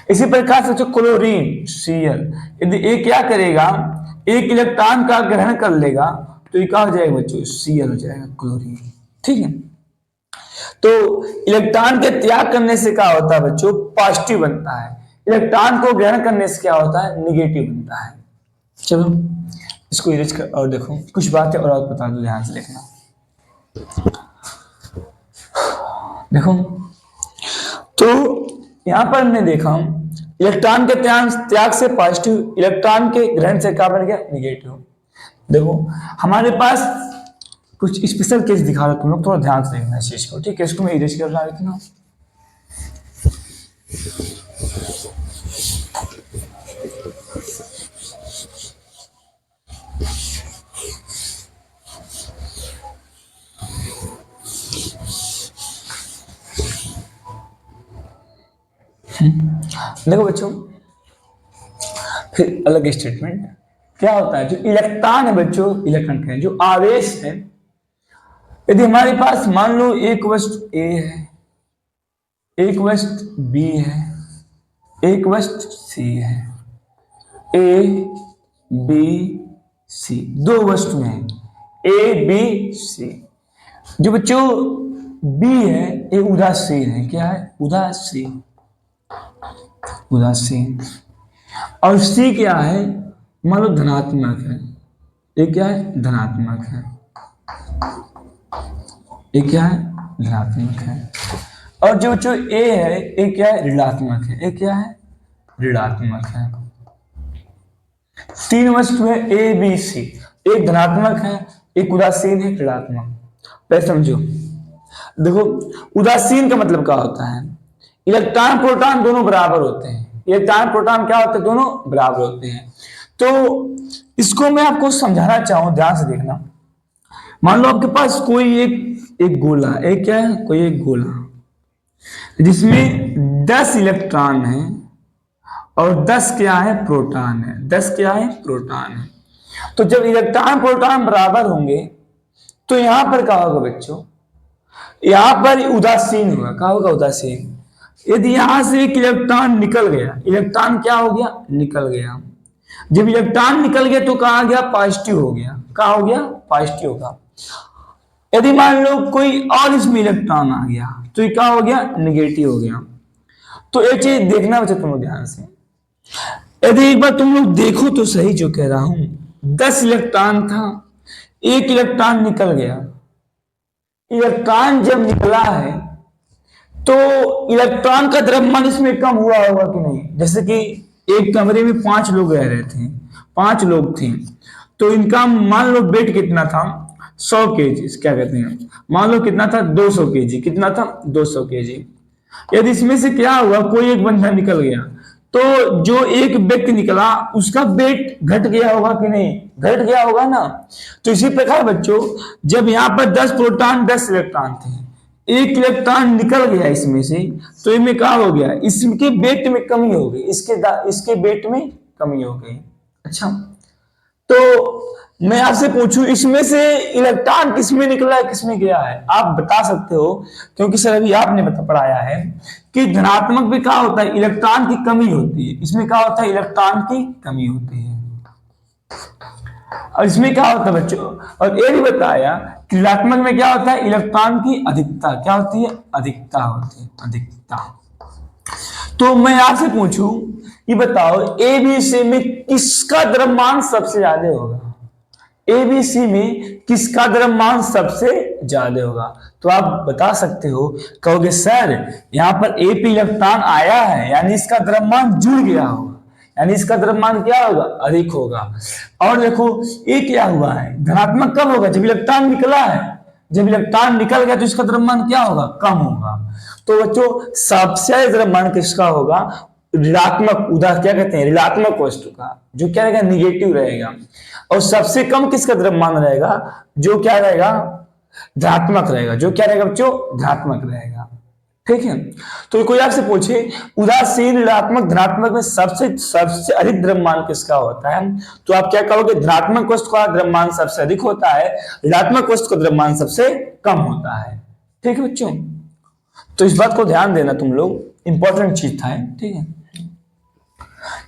इसी प्रकार से जो क्लोरीन Cl, यदि एक क्या करेगा, एक इलेक्ट्रॉन का ग्रहण कर लेगा तो ये क्या हो जाएगा बच्चों, Cl हो जाएगा, क्लोरीन। ठीक है, तो इलेक्ट्रॉन के त्याग करने से क्या होता है बच्चों, पॉजिटिव बनता है। इलेक्ट्रॉन को ग्रहण करने से क्या होता है, निगेटिव बनता है। चलो इसको इरेज कर, और देखो कुछ बातें और बता दो, ध्यान से देखना। देखो तो यहां पर हमने देखा इलेक्ट्रॉन के त्याग से पॉजिटिव, इलेक्ट्रॉन के ग्रहण से क्या बन गया, निगेटिव। देखो हमारे पास कुछ स्पेशल केस दिखा रहा, तुम लोग थोड़ा ध्यान से देखना इस चीज को। ठीक है, इसको मैं इरेज कर रहा हूं इतना। देखो बच्चों, फिर अलग स्टेटमेंट क्या होता है, जो इलेक्ट्रॉन है बच्चों, इलेक्ट्रॉन का जो आवेश है, यदि हमारे पास मान लो एक वस्तु ए है, एक वस्तु बी है, एक वस्तु सी है, ए बी सी, दो वस्तु हैं ए बी सी। जो बच्चों बी है ये उदासीन है, क्या है, उदासीन, उदासीन। और सी क्या है, मान लो धनात्मक है, ये क्या है, धनात्मक है, ये क्या है, धनात्मक है। और जो ए है ये क्या है, ऋणात्मक है, ये क्या है, ऋणात्मक है। तीन वस्तु है ए बी सी, एक धनात्मक है, एक उदासीन है, ऋणात्मक। पहले समझो, देखो उदासीन का मतलब क्या होता है, इलेक्ट्रॉन प्रोटॉन दोनों बराबर होते हैं। इलेक्ट्रॉन प्रोटॉन क्या होते हैं, दोनों बराबर होते हैं। तो इसको मैं आपको समझाना चाहूं, ध्यान से देखना। मान लो आपके पास कोई एक गोला, एक क्या है, कोई एक गोला जिसमें 10 इलेक्ट्रॉन है और 10 क्या है, प्रोटॉन है, 10 क्या है, प्रोटॉन है। तो जब इलेक्ट्रॉन प्रोटॉन बराबर होंगे तो यहां पर क्या होगा बच्चों, यहां पर उदासीन होगा। क्या होगा, उदासीन। यदि यहां से एक इलेक्ट्रॉन निकल गया, इलेक्ट्रॉन क्या हो गया, निकल गया। जब इलेक्ट्रॉन निकल गया तो कहा गया, पॉजिटिव हो गया। कहा हो गया, पॉजिटिव होगा। यदि मान लो कोई और इसमें इलेक्ट्रॉन आ गया तो ये क्या हो गया, निगेटिव हो गया। तो एक चीज देखना बच्चे तुम लोग ध्यान से, यदि एक बार तुम लोग देखो तो सही जो कह रहा हूं, 10 इलेक्ट्रॉन था, एक इलेक्ट्रॉन निकल गया। इलेक्ट्रॉन जब निकला है तो इलेक्ट्रॉन का द्रव्यमान इसमें कम हुआ होगा कि नहीं। जैसे कि एक कमरे में 5 लोग रह रहे थे, 5 लोग थे, तो इनका मान लो वेट कितना था, 100 केजी, क्या कहते हैं, मान लो कितना था, 200 केजी, कितना था, 200 केजी। यदि इसमें से क्या हुआ, कोई एक बंदा निकल गया, तो जो एक व्यक्ति निकला उसका वेट घट गया होगा कि नहीं, घट गया होगा ना। तो इसी प्रकार बच्चों, जब यहाँ पर 10 प्रोटॉन 10 इलेक्ट्रॉन थे, एक इलेक्ट्रॉन निकल गया इसमें से, तो इनमें क्या हो गया, इसके वेट में कमी हो गई, इसके वेट में कमी हो गई। अच्छा, तो मैं आपसे पूछूं, इसमें से इलेक्ट्रॉन किसमें निकला है, किसमें गया है, आप बता सकते हो, क्योंकि सर अभी आपने पढ़ाया है कि धनात्मक में क्या होता है, इलेक्ट्रॉन की कमी होती है, इसमें क्या होता है, इलेक्ट्रॉन की कमी होती है। और इसमें क्या होता है बच्चों, और ये भी बताया कि ऋणात्मक में क्या होता है, इलेक्ट्रॉन की अधिकता, क्या होती है, अधिकता होती है, अधिकता। तो मैं आपसे पूछूं, ये बताओ एबीसी में किसका द्रव्यमान सबसे ज्यादा होगा, एबीसी में किसका द्रव्यमान सबसे ज्यादा होगा। तो आप बता सकते हो, कहोगे सर यहाँ पर ए पे इलेक्ट्रॉन आया है, यानी इसका द्रव्यमान जुड़ गया होगा, यानी इसका द्रव्यमान क्या होगा, अधिक होगा। और देखो ये क्या हुआ है, धनात्मक कब होगा, जब इलेक्ट्रॉन निकला है, जब इलेक्ट्रॉन निकल गया तो इसका द्रव्यमान क्या होगा, कम होगा। तो बच्चों सबसे द्रव्यमान किसका होगा, ऋणात्मक, उदाहरण क्या कहते हैं, ऋणात्मक वस्तु का, जो क्या रहेगा, निगेटिव रहेगा। और सबसे कम किसका द्रव्यमान रहेगा, जो क्या रहेगा, धनात्मक रहेगा, जो क्या रहेगा बच्चों, धनात्मक रहेगा। ठीक है, तो कोई आपसे पूछे उदासीन ऋणात्मक धनात्मक में सबसे अधिक द्रव्यमान किसका होता है, तो आप क्या कहोगे, धनात्मक वस्तु का द्रव्यमान सबसे अधिक होता है, ऋणात्मक वस्तु का द्रव्यमान सबसे कम होता है। ठीक है बच्चों, तो इस बात को ध्यान देना तुम लोग, इंपॉर्टेंट चीज था। ठीक है,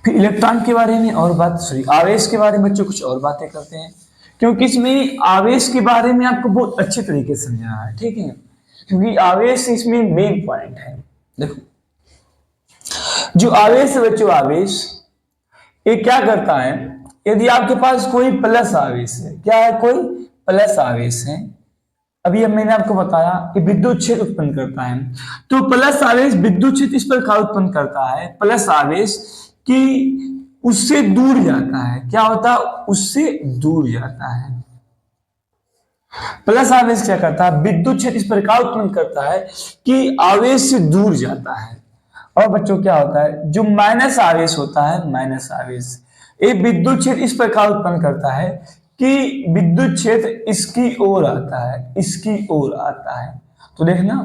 फिर इलेक्ट्रॉन के बारे में और बात, सॉरी आवेश के बारे में बच्चों कुछ और बातें करते हैं, क्योंकि इसमें आवेश के बारे में आपको बहुत अच्छे तरीके से समझाना है। ठीक है, क्योंकि आवेश इसमें मेन पॉइंट है। देखो जो आवेश है बच्चों, आवेश ये क्या करता है, यदि आपके पास कोई प्लस आवेश है, क्या है, कोई प्लस आवेश है, अभी अब मैंने आपको बताया कि विद्युत क्षेत्र उत्पन्न करता है, तो प्लस आवेश विद्युत क्षेत्र इस प्रकार उत्पन्न करता है, प्लस आवेश कि उससे दूर जाता है, क्या होता है, उससे दूर जाता है। प्लस आवेश क्या करता है, विद्युत क्षेत्र इस प्रकार उत्पन्न करता है कि आवेश से दूर जाता है। और बच्चों क्या होता है, जो माइनस आवेश होता है, माइनस आवेश ये विद्युत क्षेत्र इस प्रकार उत्पन्न करता है कि विद्युत क्षेत्र इसकी ओर आता है, इसकी ओर आता है। तो देखना,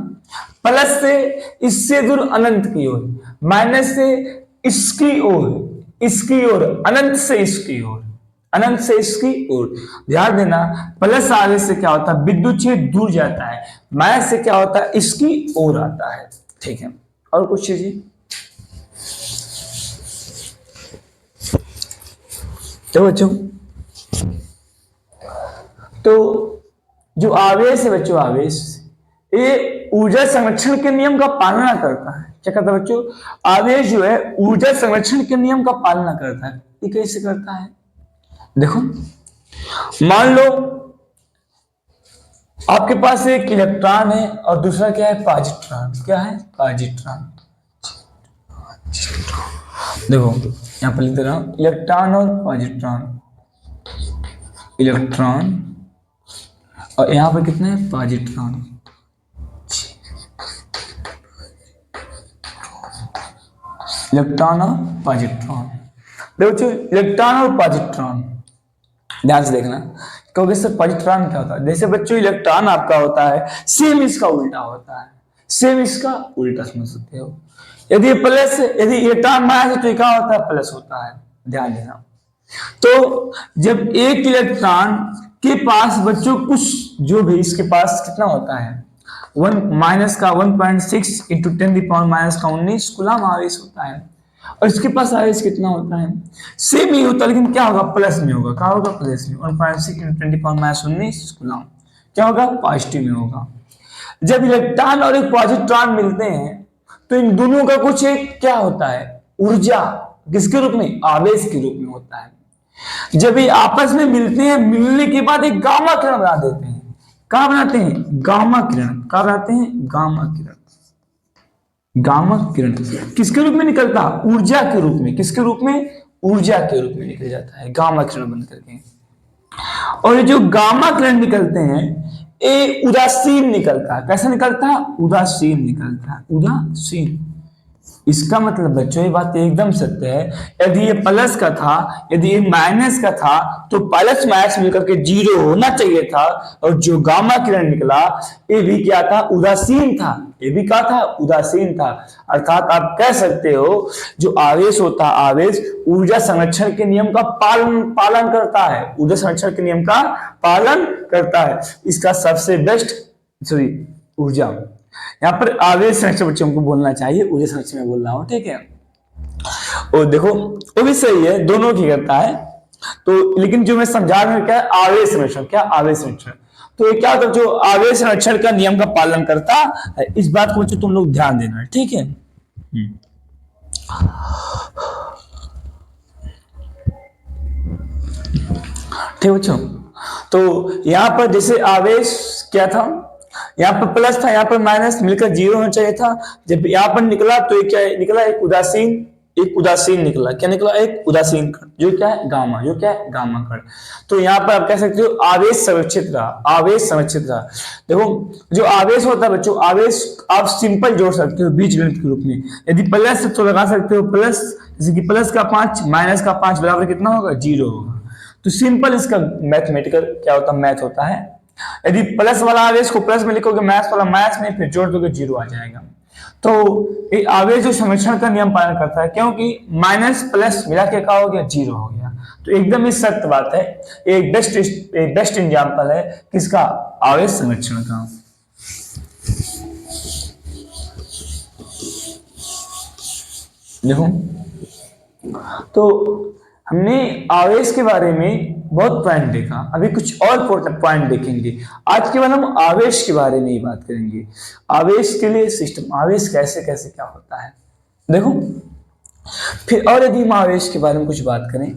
प्लस से इससे दूर अनंत की ओर, माइनस से इसकी ओर, इसकी ओर, अनंत से इसकी ओर, अनंत से इसकी ओर। ध्यान देना, प्लस आवेश से क्या होता है, विद्युत क्षेत्र दूर जाता है, माइनस से क्या होता है, इसकी ओर आता है। ठीक है, और कुछ चीजें, तो बच्चों तो जो आवेश है बच्चों, आवेश ये ऊर्जा संरक्षण के नियम का पालना करता है। क्या करता है बच्चों, आवेश जो है ऊर्जा संरक्षण के नियम का पालना करता है। ये कैसे करता है, देखो मान लो आपके पास एक इलेक्ट्रॉन है और दूसरा क्या है, पॉजिट्रॉन। क्या है, पॉजिट्रॉन। देखो यहां पर लिख दे रहा हूं, इलेक्ट्रॉन और पॉजिट्रॉन, इलेक्ट्रॉन और यहां पर कितने हैं, पॉजिट्रॉन। इलेक्ट्रॉन और पॉजिट्रॉन, देखो इलेक्ट्रॉन और पॉजिट्रॉन ध्यान से देखना, क्योंकि सर पॉजिट्रॉन क्या होता है, जैसे बच्चों इलेक्ट्रॉन आपका होता है, सेम इसका उल्टा होता है, सेम इसका उल्टा समझ सकते हो। यदि प्लस, यदि इलेक्ट्रॉन माइनस है तो क्या होता है, प्लस होता है। ध्यान देना, तो जब एक इलेक्ट्रॉन के पास बच्चों कुछ, जो भी इसके पास कितना होता है, 1 माइनस का 1.6 इंटू 10⁻⁻19 कूलम आवेश होता है, और इसके पास आवेश कितना होता है, सेम ही होता है, लेकिन क्या होगा, प्लस में होगा। क्या होगा, प्लस में, 1.6 इंटू 10⁻19 कूलम क्या होगा, पॉजिटिव में होगा। जब इलेक्ट्रॉन और एक पॉजिट्रॉन मिलते हैं तो इन दोनों का कुछ एक क्या होता है, ऊर्जा, किसके रूप में, आवेश के रूप में होता है। जब ये आपस में मिलते हैं, मिलने के बाद एक गामा किरण बना देते हैं। क्या बनाते हैं, गामा किरण। क्या बनाते हैं, गामा किरण। गामा किरण किसके रूप में निकलता, ऊर्जा के रूप में। किसके रूप में, ऊर्जा के रूप में निकल जाता है गामा किरण बन करके। और ये जो गामा किरण निकलते हैं ये उदासीन निकलता है। कैसा निकलता है, उदासीन निकलता है, उदासीन। इसका मतलब बच्चों ये बात एकदम सत्य है, यदि ये प्लस का था, यदि ये माइनस का था, तो प्लस माइनस मिलकर के जीरो होना चाहिए था। और जो गामा किरण निकला ये भी क्या था, उदासीन था। ये भी क्या था, उदासीन था। अर्थात आप कह सकते हो जो आवेश होता है, आवेश ऊर्जा संरक्षण के नियम का पालन करता है, ऊर्जा संरक्षण के नियम का पालन करता है। इसका सबसे बेस्ट ऊर्जा, यहाँ पर आवेश संरक्षण बच्चों को बोलना चाहिए, ऊर्जा संरक्षण में बोल रहा हूं, ठीक है। और देखो वो भी सही है, दोनों की करता है। तो लेकिन जो मैं समझा रहा हूं क्या है, आवेश संरक्षण। क्या, आवेश संरक्षण। तो ये क्या होता है, जो आवेश संरक्षण का नियम का पालन करता है, इस बात को बच्चों तुम लोग ध्यान देना, ठीक है। ठीक बच्चों, तो यहां पर जैसे आवेश क्या था, यहाँ पर प्लस था, यहाँ पर माइनस, मिलकर जीरो होना चाहिए था। जब यहाँ पर निकला तो ये क्या निकला, एक उदासीन, एक उदासीन निकला। क्या निकला, एक उदासीन कण, जो क्या है, गामा, जो क्या है, गामा कण। तो यहाँ पर आप कह सकते हो आवेश संरक्षित रहा, आवेश संरक्षित रहा। देखो जो आवेश होता है बच्चों, आवेश आप सिंपल जोड़ सकते हो बीजगणित के रूप में। यदि प्लस तो लगा सकते हो प्लस, जैसे कि प्लस का 5 माइनस का 5 बराबर कितना होगा, जीरो होगा। तो सिंपल इसका मैथमेटिकल क्या होता है, मैथ होता है। यदि प्लस वाला आवेश को प्लस में लिखोगे, माइनस वाला माइनस में, फिर जोड़ दोगे जीरो आ जाएगा। तो ये आवेश जो संरक्षण का नियम पालन करता है, क्योंकि माइनस प्लस मिला के क्या हो गया, जीरो हो गया। तो एकदम ही सत्य बात है, एक बेस्ट एग्जांपल है किसका, आवेश संरक्षण का। देखो तो हमने आवेश के बारे में बहुत पॉइंट देखा, अभी कुछ और पॉइंट देखेंगे। आज के बाद हम आवेश के बारे में ही बात करेंगे, आवेश के लिए सिस्टम, आवेश कैसे कैसे क्या होता है। देखो फिर और यदि हम आवेश के बारे में कुछ बात करें,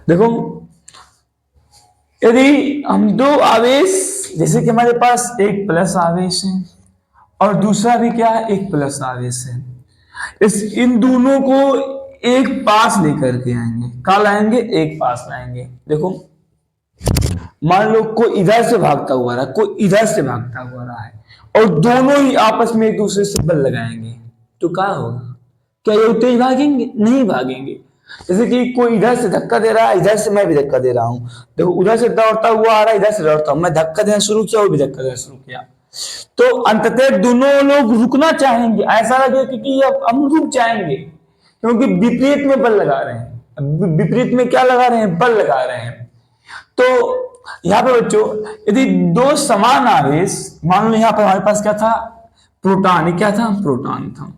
देखो यदि हम दो आवेश, जैसे कि हमारे पास एक प्लस आवेश है और दूसरा भी क्या है, एक प्लस आवेश है, इन दोनों को एक पास लेकर के आएंगे। कहाँ लाएंगे, एक पास लाएंगे। देखो मान लो कोई इधर से भागता हुआ रहा, कोई इधर से भागता हुआ रहा है, और दोनों ही आपस में एक दूसरे से बल लगाएंगे, तो क्या होगा, क्या ये तेज भागेंगे, नहीं भागेंगे। जैसे कि कोई इधर से धक्का दे रहा है, इधर से मैं भी धक्का दे रहा हूं। देखो उधर से दौड़ता हुआ आ रहा है, इधर से दौड़ता हूं, मैं धक्का देना शुरू किया, वो भी धक्का देना शुरू किया, तो अंततः दोनों लोग रुकना चाहेंगे। ऐसा लगे कि अब हम रुक जाएंगे, क्योंकि विपरीत में बल लगा रहे हैं। विपरीत में क्या लगा रहे हैं, बल लगा रहे हैं। तो यहाँ पे बच्चों यदि दो समान आवेश, मान लो यहाँ पर हमारे पास क्या था, प्रोटॉन, क्या था, प्रोटॉन था।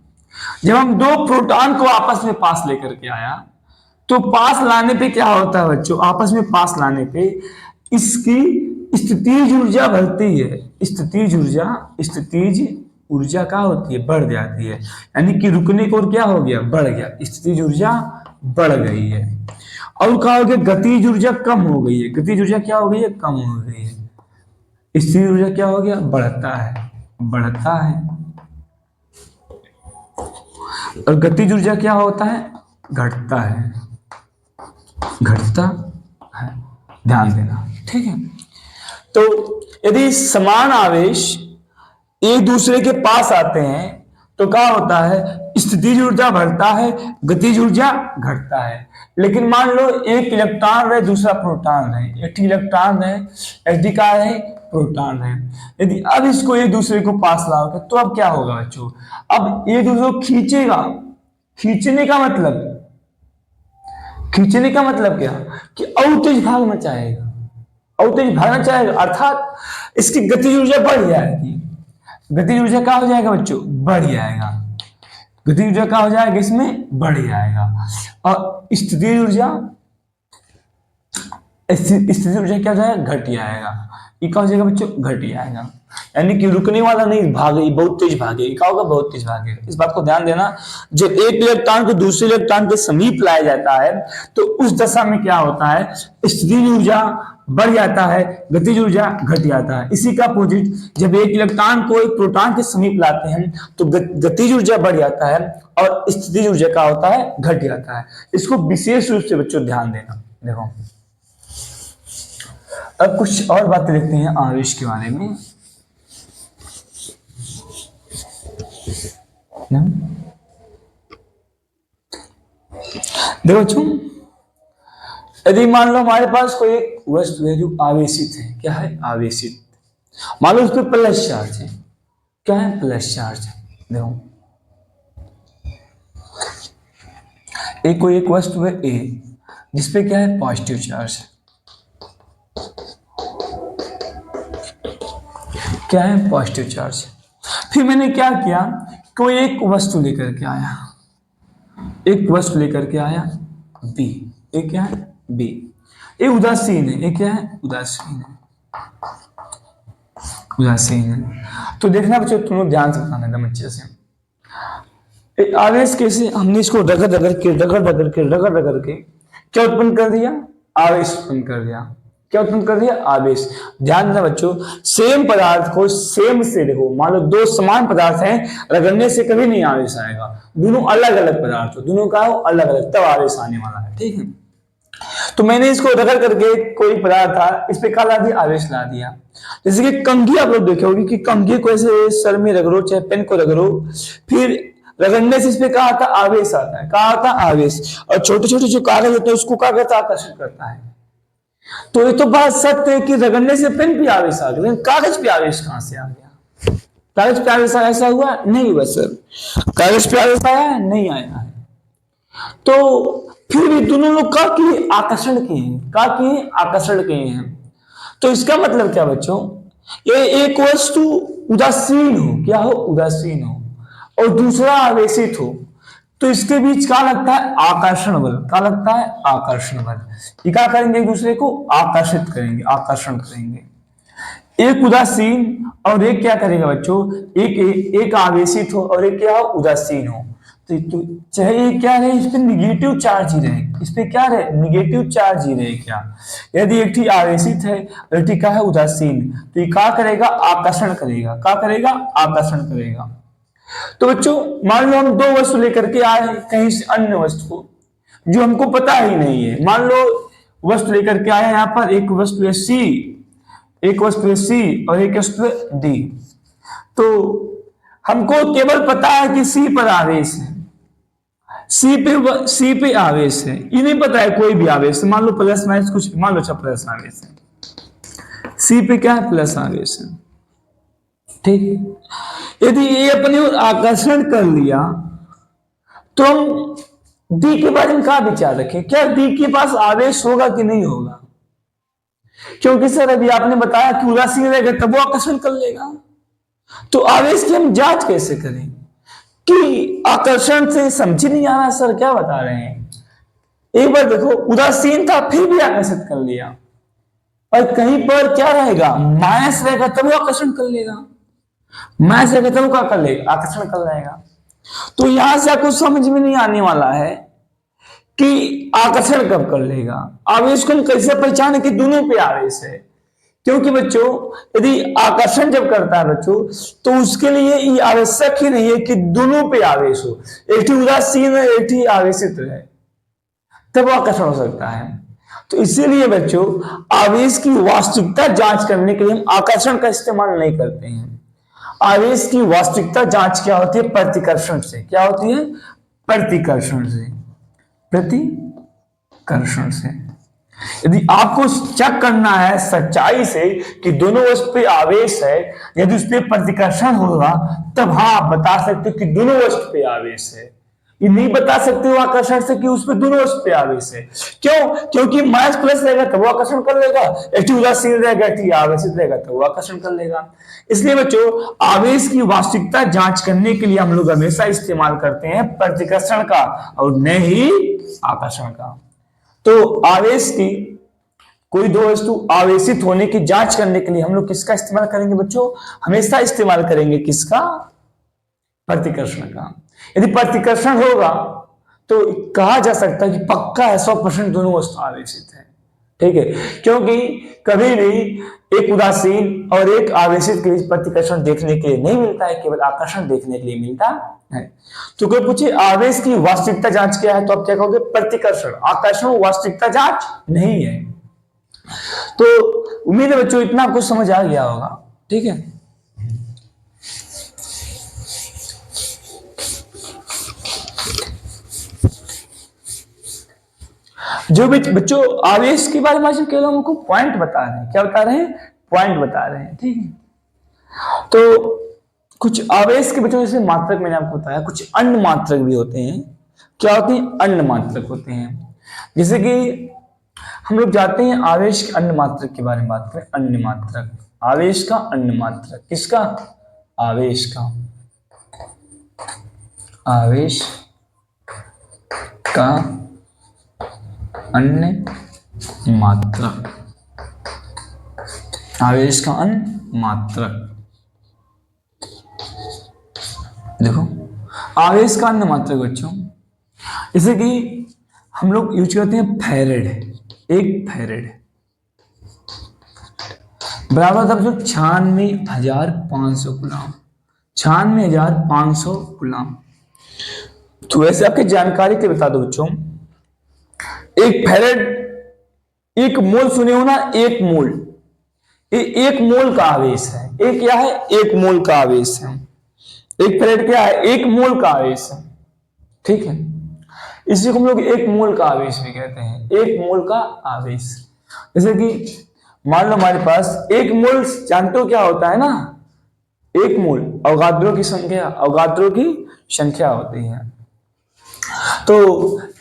जब हम दो प्रोटॉन को आपस में पास लेकर के आया, तो पास लाने पे क्या होता है बच्चों, आपस में पास लाने पे इसकी स्थितिज ऊर्जा बढ़ती है। स्थितिज ऊर्जा क्या होती है, बढ़ जाती है। यानी कि रुकने को क्या हो गया, बढ़ गया, स्थितिज ऊर्जा बढ़ गई है। और क्या हो गया, गतिज ऊर्जा कम हो गई है। गतिज ऊर्जा क्या हो गई है, कम हो गई है। स्थितिज ऊर्जा क्या हो गया, बढ़ता है, बढ़ता है। और गतिज ऊर्जा क्या होता है, घटता है, घटता है। ध्यान देना, ठीक है। तो यदि समान आवेश एक दूसरे के पास आते हैं तो क्या होता है, स्थितिज ऊर्जा बढ़ता है, गतिज ऊर्जा घटता है। लेकिन मान लो एक इलेक्ट्रॉन रहे, दूसरा प्रोटॉन रहे, एक इलेक्ट्रॉन रहे, एक का रहे, प्रोटॉन रहे। यदि अब इसको एक दूसरे को पास लाओगे तो अब क्या होगा बच्चों, अब एक दूसरे को खींचेगा। खींचने का मतलब क्या, कि और तेज भागना चाहेगा, और तेज भागना चाहेगा, अर्थात इसकी गतिज ऊर्जा बढ़ जाएगी। गतिज ऊर्जा क्या हो जाएगा बच्चों, बढ़ जाएगा। गतिज ऊर्जा क्या हो जाएगा, इसमें बढ़ जाएगा। और स्थितिज ऊर्जा क्या हो जाएगा, घट जाएगा। ये क्या हो जाएगा बच्चों, घट ही आएगा। यानी कि रुकने वाला नहीं, भागे, बहुत तेज भागे, क्या होगा, बहुत तेज भागेगा। इस बात को ध्यान देना, जब एक इलेक्ट्रॉन को दूसरे इलेक्ट्रॉन के समीप लाया जाता है तो उस दशा में क्या होता है, स्थितिज ऊर्जा बढ़ जाता है, गतिज ऊर्जा घट जाता है। इसी का अपोजिट, जब एक इलेक्ट्रॉन को एक प्रोटॉन के समीप लाते हैं तो गतिज ऊर्जा बढ़ जाता है और स्थितिज ऊर्जा का होता है, घट जाता है। इसको विशेष रूप से बच्चों ध्यान देना। देखो अब कुछ और बातें देखते हैं आवेश के बारे में। देखो बच्चों, यदि मान लो हमारे पास कोई एक वस्तु है जो आवेशित है, क्या है, आवेशित, मान लो उस पर प्लस चार्ज है, क्या है, प्लस चार्ज। देखो एक कोई एक वस्तु है ए जिसपे क्या है, पॉजिटिव चार्ज है, क्या है, पॉजिटिव चार्ज। फिर मैंने क्या किया, कोई एक वस्तु लेकर के आया, एक वस्तु लेकर के आया बी, एक क्या है, बी, ये उदासीन है, एक क्या है, उदासीन है, उदासीन है। तो देखना बच्चों, तुम लोग ध्यान से बताना एकदम अच्छे से। आवेश कैसे, हमने इसको रगड़ रगड़ के क्या उत्पन्न कर दिया, आवेश उत्पन्न कर दिया। क्या उत्पन्न कर दिया, आवेश। ध्यान देना बच्चों, सेम पदार्थ को सेम से देखो, मान लो दो समान पदार्थ हैं, रगड़ने से कभी नहीं आवेश आएगा। दोनों अलग अलग पदार्थ हो, दोनों का हो अलग अलग, तब आवेश आने वाला है, ठीक है। तो मैंने इसको रगड़ करके, कोई पदार्थ था, इस पे क्या ला दिया, आवेश ला दिया। जैसे कि कंघी आप लोग देखे होगी कि कंघी को ऐसे सर में रगड़ो, चाहे पेन को रगड़ो, फिर रगड़ने से इस पे क्या आता है, आवेश आता है, क्या आता है, आवेश। और छोटे छोटे जो कागज होते हैं उसको क्या करता है, आकर्षित करता है। तो ये तो बात सत्य है कि रगड़ने से पेन पे आवेश आ गया, लेकिन कागज पे आवेश कहां से आ गया, कागज पे आवेश ऐसा हुआ नहीं हुआ सर, कागज पे आवेश आया नहीं आया है। तो फिर भी दोनों लोग का किए, आकर्षण किए हैं, का किए, आकर्षण किए हैं। तो इसका मतलब क्या बच्चों, ये एक वस्तु उदासीन हो, क्या हो, उदासीन हो, और दूसरा आवेशित हो, तो इसके बीच क्या लगता है, आकर्षण बल। क्या लगता है, आकर्षण बल। ये क्या करेंगे, एक दूसरे को आकर्षित करेंगे, आकर्षण करेंगे। एक उदासीन और एक क्या करेगा बच्चों, एक आवेशित हो और एक क्या हो, उदासीन हो। तो चाहे ये क्या रहे, इस पे निगेटिव चार्ज ही रहे, इस पे क्या रहे, निगेटिव चार्ज ही रहे। क्या, यदि एक ही आवेशित है और एक क्या है, उदासीन, तो ये क्या करेगा, आकर्षण करेगा। क्या करेगा, आकर्षण करेगा। तो बच्चों मान लो हम दो वस्तु लेकर के आए कहीं से, अन्य वस्तु को जो हमको पता ही नहीं है। मान लो वस्तु लेकर के आए यहाँ पर, एक वस्तु है सी, एक वस्तु है सी और एक वस्तु है डी। तो हमको केवल पता है कि सी पर आवेश है, सी पे आवेश है, ये नहीं पता है कोई भी आवेश, मान लो प्लस माइनस कुछ, मान लो अच्छा प्लस आवेश है, सी पे क्या है, प्लस आवेश है, ठीक है। यदि ये अपने आकर्षण कर लिया तो हम डी के बारे में क्या विचार रखें, क्या डी के पास आवेश होगा कि नहीं होगा, क्योंकि सर अभी आपने बताया कि उदासीन रहेगा तब वो आकर्षण कर लेगा। तो आवेश की हम जांच कैसे करें कि आकर्षण से समझ नहीं आ रहा सर क्या बता रहे हैं। एक बार देखो, उदासीन था फिर भी आकर्षित कर लिया, और कहीं पर क्या रहेगा, माइनस रहेगा तब वो आकर्षण कर लेगा, माइनस रहेगा तब वो क्या कर लेगा, आकर्षण कर लेगा। तो यहां से आपको समझ में नहीं आने वाला है कि आकर्षण कब कर लेगा। आवेश को हम कैसे पहचाने कि दोनों पे आवेश है, क्योंकि बच्चों यदि आकर्षण जब करता है बच्चों तो उसके लिए ये आवश्यक ही नहीं है कि दोनों पे आवेश हो, एक ही उदासीन है एक ही आवेशित रहे, तब आकर्षण हो सकता है। तो इसीलिए बच्चों आवेश की वास्तविकता जांच करने के लिए हम आकर्षण का इस्तेमाल नहीं करते हैं। आवेश की वास्तविकता जांच क्या होती है, प्रतिकर्षण से। क्या होती है, प्रतिकर्षण से, प्रतिकर्षण से। यदि आपको चेक करना है सच्चाई से कि दोनों वस्तु पे आवेश है, यदि उस पर प्रतिकर्षण होगा तब हाँ आप बता सकते हो कि दोनों वस्तु पे आवेश है। ये नहीं बता सकते हो आकर्षण से कि उस पर दोनों वस्तु पे आवेश है। क्यों, क्योंकि माइनस प्लस रहेगा तब वो आकर्षण कर लेगा, एच उदासीन रहेगा, टी आवेशित रहेगा तब वो आकर्षण कर लेगा। इसलिए बच्चों आवेश की वास्तविकता जांच करने के लिए हम लोग हमेशा इस्तेमाल करते हैं प्रतिकर्षण का और न ही आकर्षण का। तो आवेश की कोई दो वस्तु आवेशित होने की जांच करने के लिए हम लोग किसका इस्तेमाल करेंगे बच्चों? हमेशा इस्तेमाल करेंगे किसका? प्रतिकर्षण का। यदि प्रतिकर्षण होगा तो कहा जा सकता है कि पक्का है 100% दोनों वस्तु आवेशित है। ठीक है, क्योंकि कभी भी एक उदासीन और एक आवेशित के बीच प्रतिकर्षण देखने के लिए नहीं मिलता है, केवल आकर्षण देखने के लिए मिलता है। तो कोई पूछे आवेश की वास्तविकता जांच क्या है, तो आप क्या कहोगे? प्रतिकर्षण। आकर्षण वास्तविकता जांच नहीं है। तो उम्मीद है बच्चों इतना कुछ समझ आ गया होगा। ठीक है, जो भी बच्चों आवेश के बारे में आज केवल हमको पॉइंट बता रहे हैं। क्या बता रहे हैं? पॉइंट बता रहे हैं। ठीक है, तो कुछ आवेश के बच्चों जैसे मात्रक मैंने आपको बताया, कुछ अन्य मात्रक भी होते हैं। क्या होते हैं? अन्य मात्रक होते हैं। जैसे कि हम लोग जाते हैं आवेश के अन्य मात्रक के बारे में बात करें। अन्य मात्रक, आवेश का अन्य मात्रक। किसका? आवेश का। आवेश का अन्य मात्रक। आवेश का अन्य मात्रक। देखो आवेश का अन्य मात्रक बच्चों, जैसे कि हम लोग यूज करते हैं फैरेड। एक फैरेड बराबर था 96,500 गुलाम। 96,500 गुलाम। तो वैसे आपकी जानकारी के बता दो बच्चों, एक फैरेड, एक मोल सुने हो ना? एक मोल, ये एक मोल का आवेश है। एक क्या है? एक मोल का आवेश है। एक फैरेड क्या है? एक मोल का आवेश है। ठीक है, इसी को हम लोग एक मोल का आवेश भी कहते हैं। एक मोल का आवेश, जैसे कि मान लो हमारे पास एक मोल, जानते हो क्या होता है ना? एक मोल अवगाद्रो की संख्या, अवगाद्रो की संख्या होती है। तो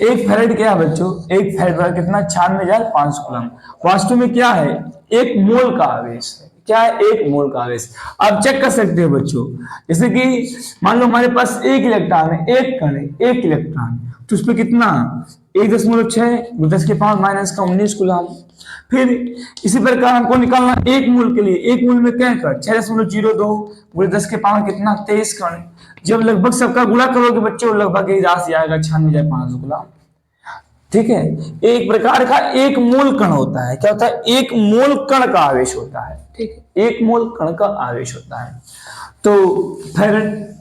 एक फैरेड क्या है बच्चों? एक फैरेड कितना? 96,500 गुलाम। वास्तव में क्या है? एक मोल का आवेश है। क्या है? एक मोल का आवेश। आप चेक कर सकते हो बच्चों, जैसे कि मान लो हमारे पास एक इलेक्ट्रॉन है, एक कण है, एक इलेक्ट्रॉन, तो उस पर कितना? 1.6 10 के पावर माइनस का 19 गुलाम। फिर इसी प्रकार हमको निकालना एक मोल के लिए, एक मोल में क्या कर? 6.02 10 के पावर कितना? 23 कण। जब लगभग सबका गुणा करोगे बच्चों, लगभग यही राशि आएगा 96,500 गुलाम। ठीक है, एक प्रकार का एक मोल कण होता है। क्या होता है? एक मोल कण का आवेश होता है। ठीक है, एक मोल कण का आवेश होता है। तो फैरेड।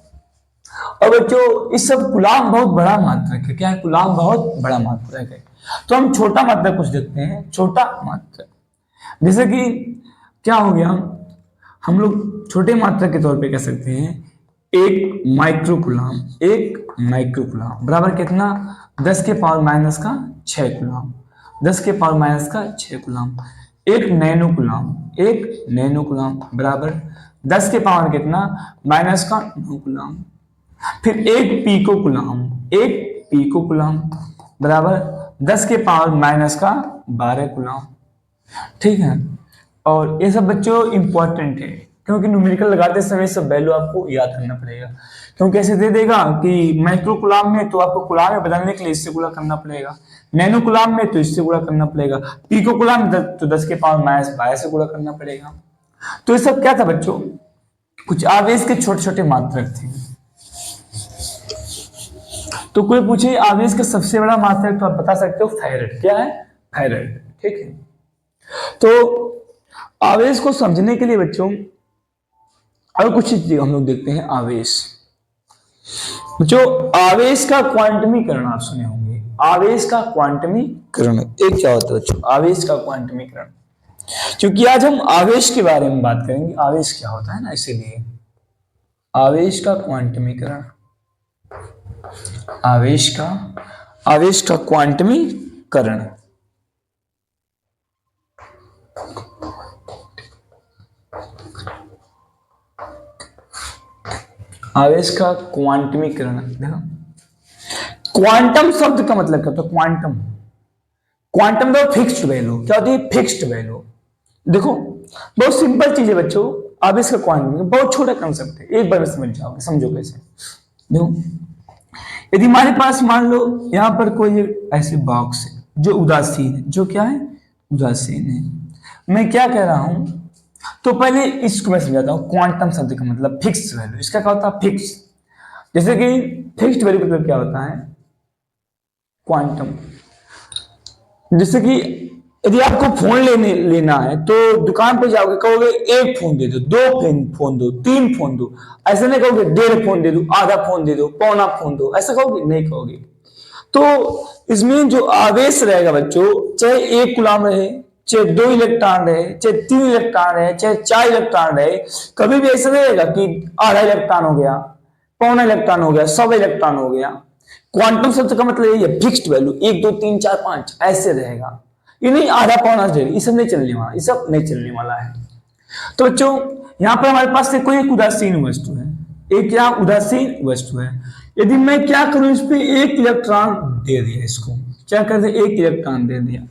और बच्चों इस सब गुलाम बहुत बड़ा मात्रक है। क्या है? गुलाम बहुत बड़ा मात्रक है। तो हम छोटा मात्रक कुछ देखते हैं। छोटा मात्रक जैसे कि क्या हो गया, हम लोग छोटे मात्रक के तौर पे कह सकते हैं एक माइक्रोकुलाम। एक माइक्रोकुलाम बराबर कितना? 10 के पावर माइनस का 6 गुलाम। 10 के पावर माइनस का 6 गुलाम। एक नैनोकुलाम, एक नैनोकुलाम बराबर 10 के पावर कितना? माइनस का 9 गुलाम। फिर एक पीकोकुलाम, एक पीकोकुलाम बराबर 10 के पावर माइनस का 12 गुलाम। ठीक है, और ये सब बच्चों इंपॉर्टेंट है, क्योंकि न्यूमेरिकल लगाते समय सब वैल्यू आपको याद करना पड़ेगा। क्योंकि ऐसे दे देगा कि माइक्रो कुलाम में तो आपको कुलाम में बदलने के लिए इससे गुणा करना पड़ेगा, नैनो कुलाम में तो इससे गुणा करना पड़ेगा, पीको कुलाम तो 10 के पावर माइनस 12 से गुणा करना पड़ेगा। तो ये सब क्या था बच्चों? कुछ आवेश के छोटे छोटे मात्रक थे। तो कोई पूछे आवेश का सबसे बड़ा मात्रक, तो आप बता सकते हो फैरेड। क्या है? फैरेड। ठीक है, तो आवेश को समझने के लिए बच्चों और कुछ चीज हम लोग देखते हैं। आवेश बच्चों, आवेश का क्वांटमीकरण आप सुने होंगे। आवेश का क्वांटमीकरण एक क्या होता है बच्चों? आवेश का क्वांटमीकरण, क्योंकि आज हम आवेश के बारे में बात करेंगे। आवेश क्या होता है ना, इसीलिए आवेश का क्वांटमीकरण। आवेश का क्वांटमीकरण। आवेश का क्वांटमीकरण। देखो क्वांटम शब्द का मतलब क्या होता है? क्वांटम, क्वांटम तो फिक्स्ड वैल्यू। क्या होती है? Fixed value. देखो बहुत सिंपल चीज है बच्चों, आवेश का क्वांटम बहुत छोटा कंसेप्ट है, एक बार में समझ जाओगे। समझो कैसे। देखो यदि हमारे पास मान लो यहां पर कोई ऐसे बॉक्स है जो उदासीन है, जो क्या है? उदासीन है। मैं क्या कह रहा हूं, तो पहले इसको मैं समझाता हूं। क्वांटम शब्द का मतलब फिक्स वैल्यू। इसका क्या होता है? फिक्स। जैसे कि फिक्स्ड वैल्यू मतलब क्या होता है? क्वांटम। जैसे कि यदि आपको फोन लेना है तो दुकान पर जाओगे, कहोगे एक फोन दे दो, दो फोन दो, तीन फोन दो। ऐसा नहीं कहोगे डेढ़ फोन दे दो, आधा फोन दे दो, पौना फोन दो, ऐसा कहोगे? नहीं कहोगे। तो इसमें जो आवेश रहेगा बच्चों, चाहे एक कूलम रहे, चाहे दो इलेक्ट्रॉन रहे, चाहे तीन इलेक्ट्रॉन रहे, चाहे चार इलेक्ट्रॉन रहे, कभी भी ऐसा नहीं रहेगा कि आधा इलेक्ट्रॉन हो गया, पौना इलेक्ट्रॉन हो गया, सब इलेक्ट्रॉन हो गया। क्वांटम शब्द का मतलब यही है, फिक्स्ड वैल्यू, एक दो तीन चार पांच ऐसे रहेगा। ये नहीं आधा पौना रहेगा, ये सब नहीं चलने वाला, ये सब नहीं चलने वाला है। तो बच्चों यहां पर हमारे पास कोई एक उदासीन वस्तु है, एक क्या उदासीन वस्तु है। यदि मैं क्या करूं, इस पे एक इलेक्ट्रॉन दे दिया, इसको क्या कर दिया? एक इलेक्ट्रॉन दे दिया।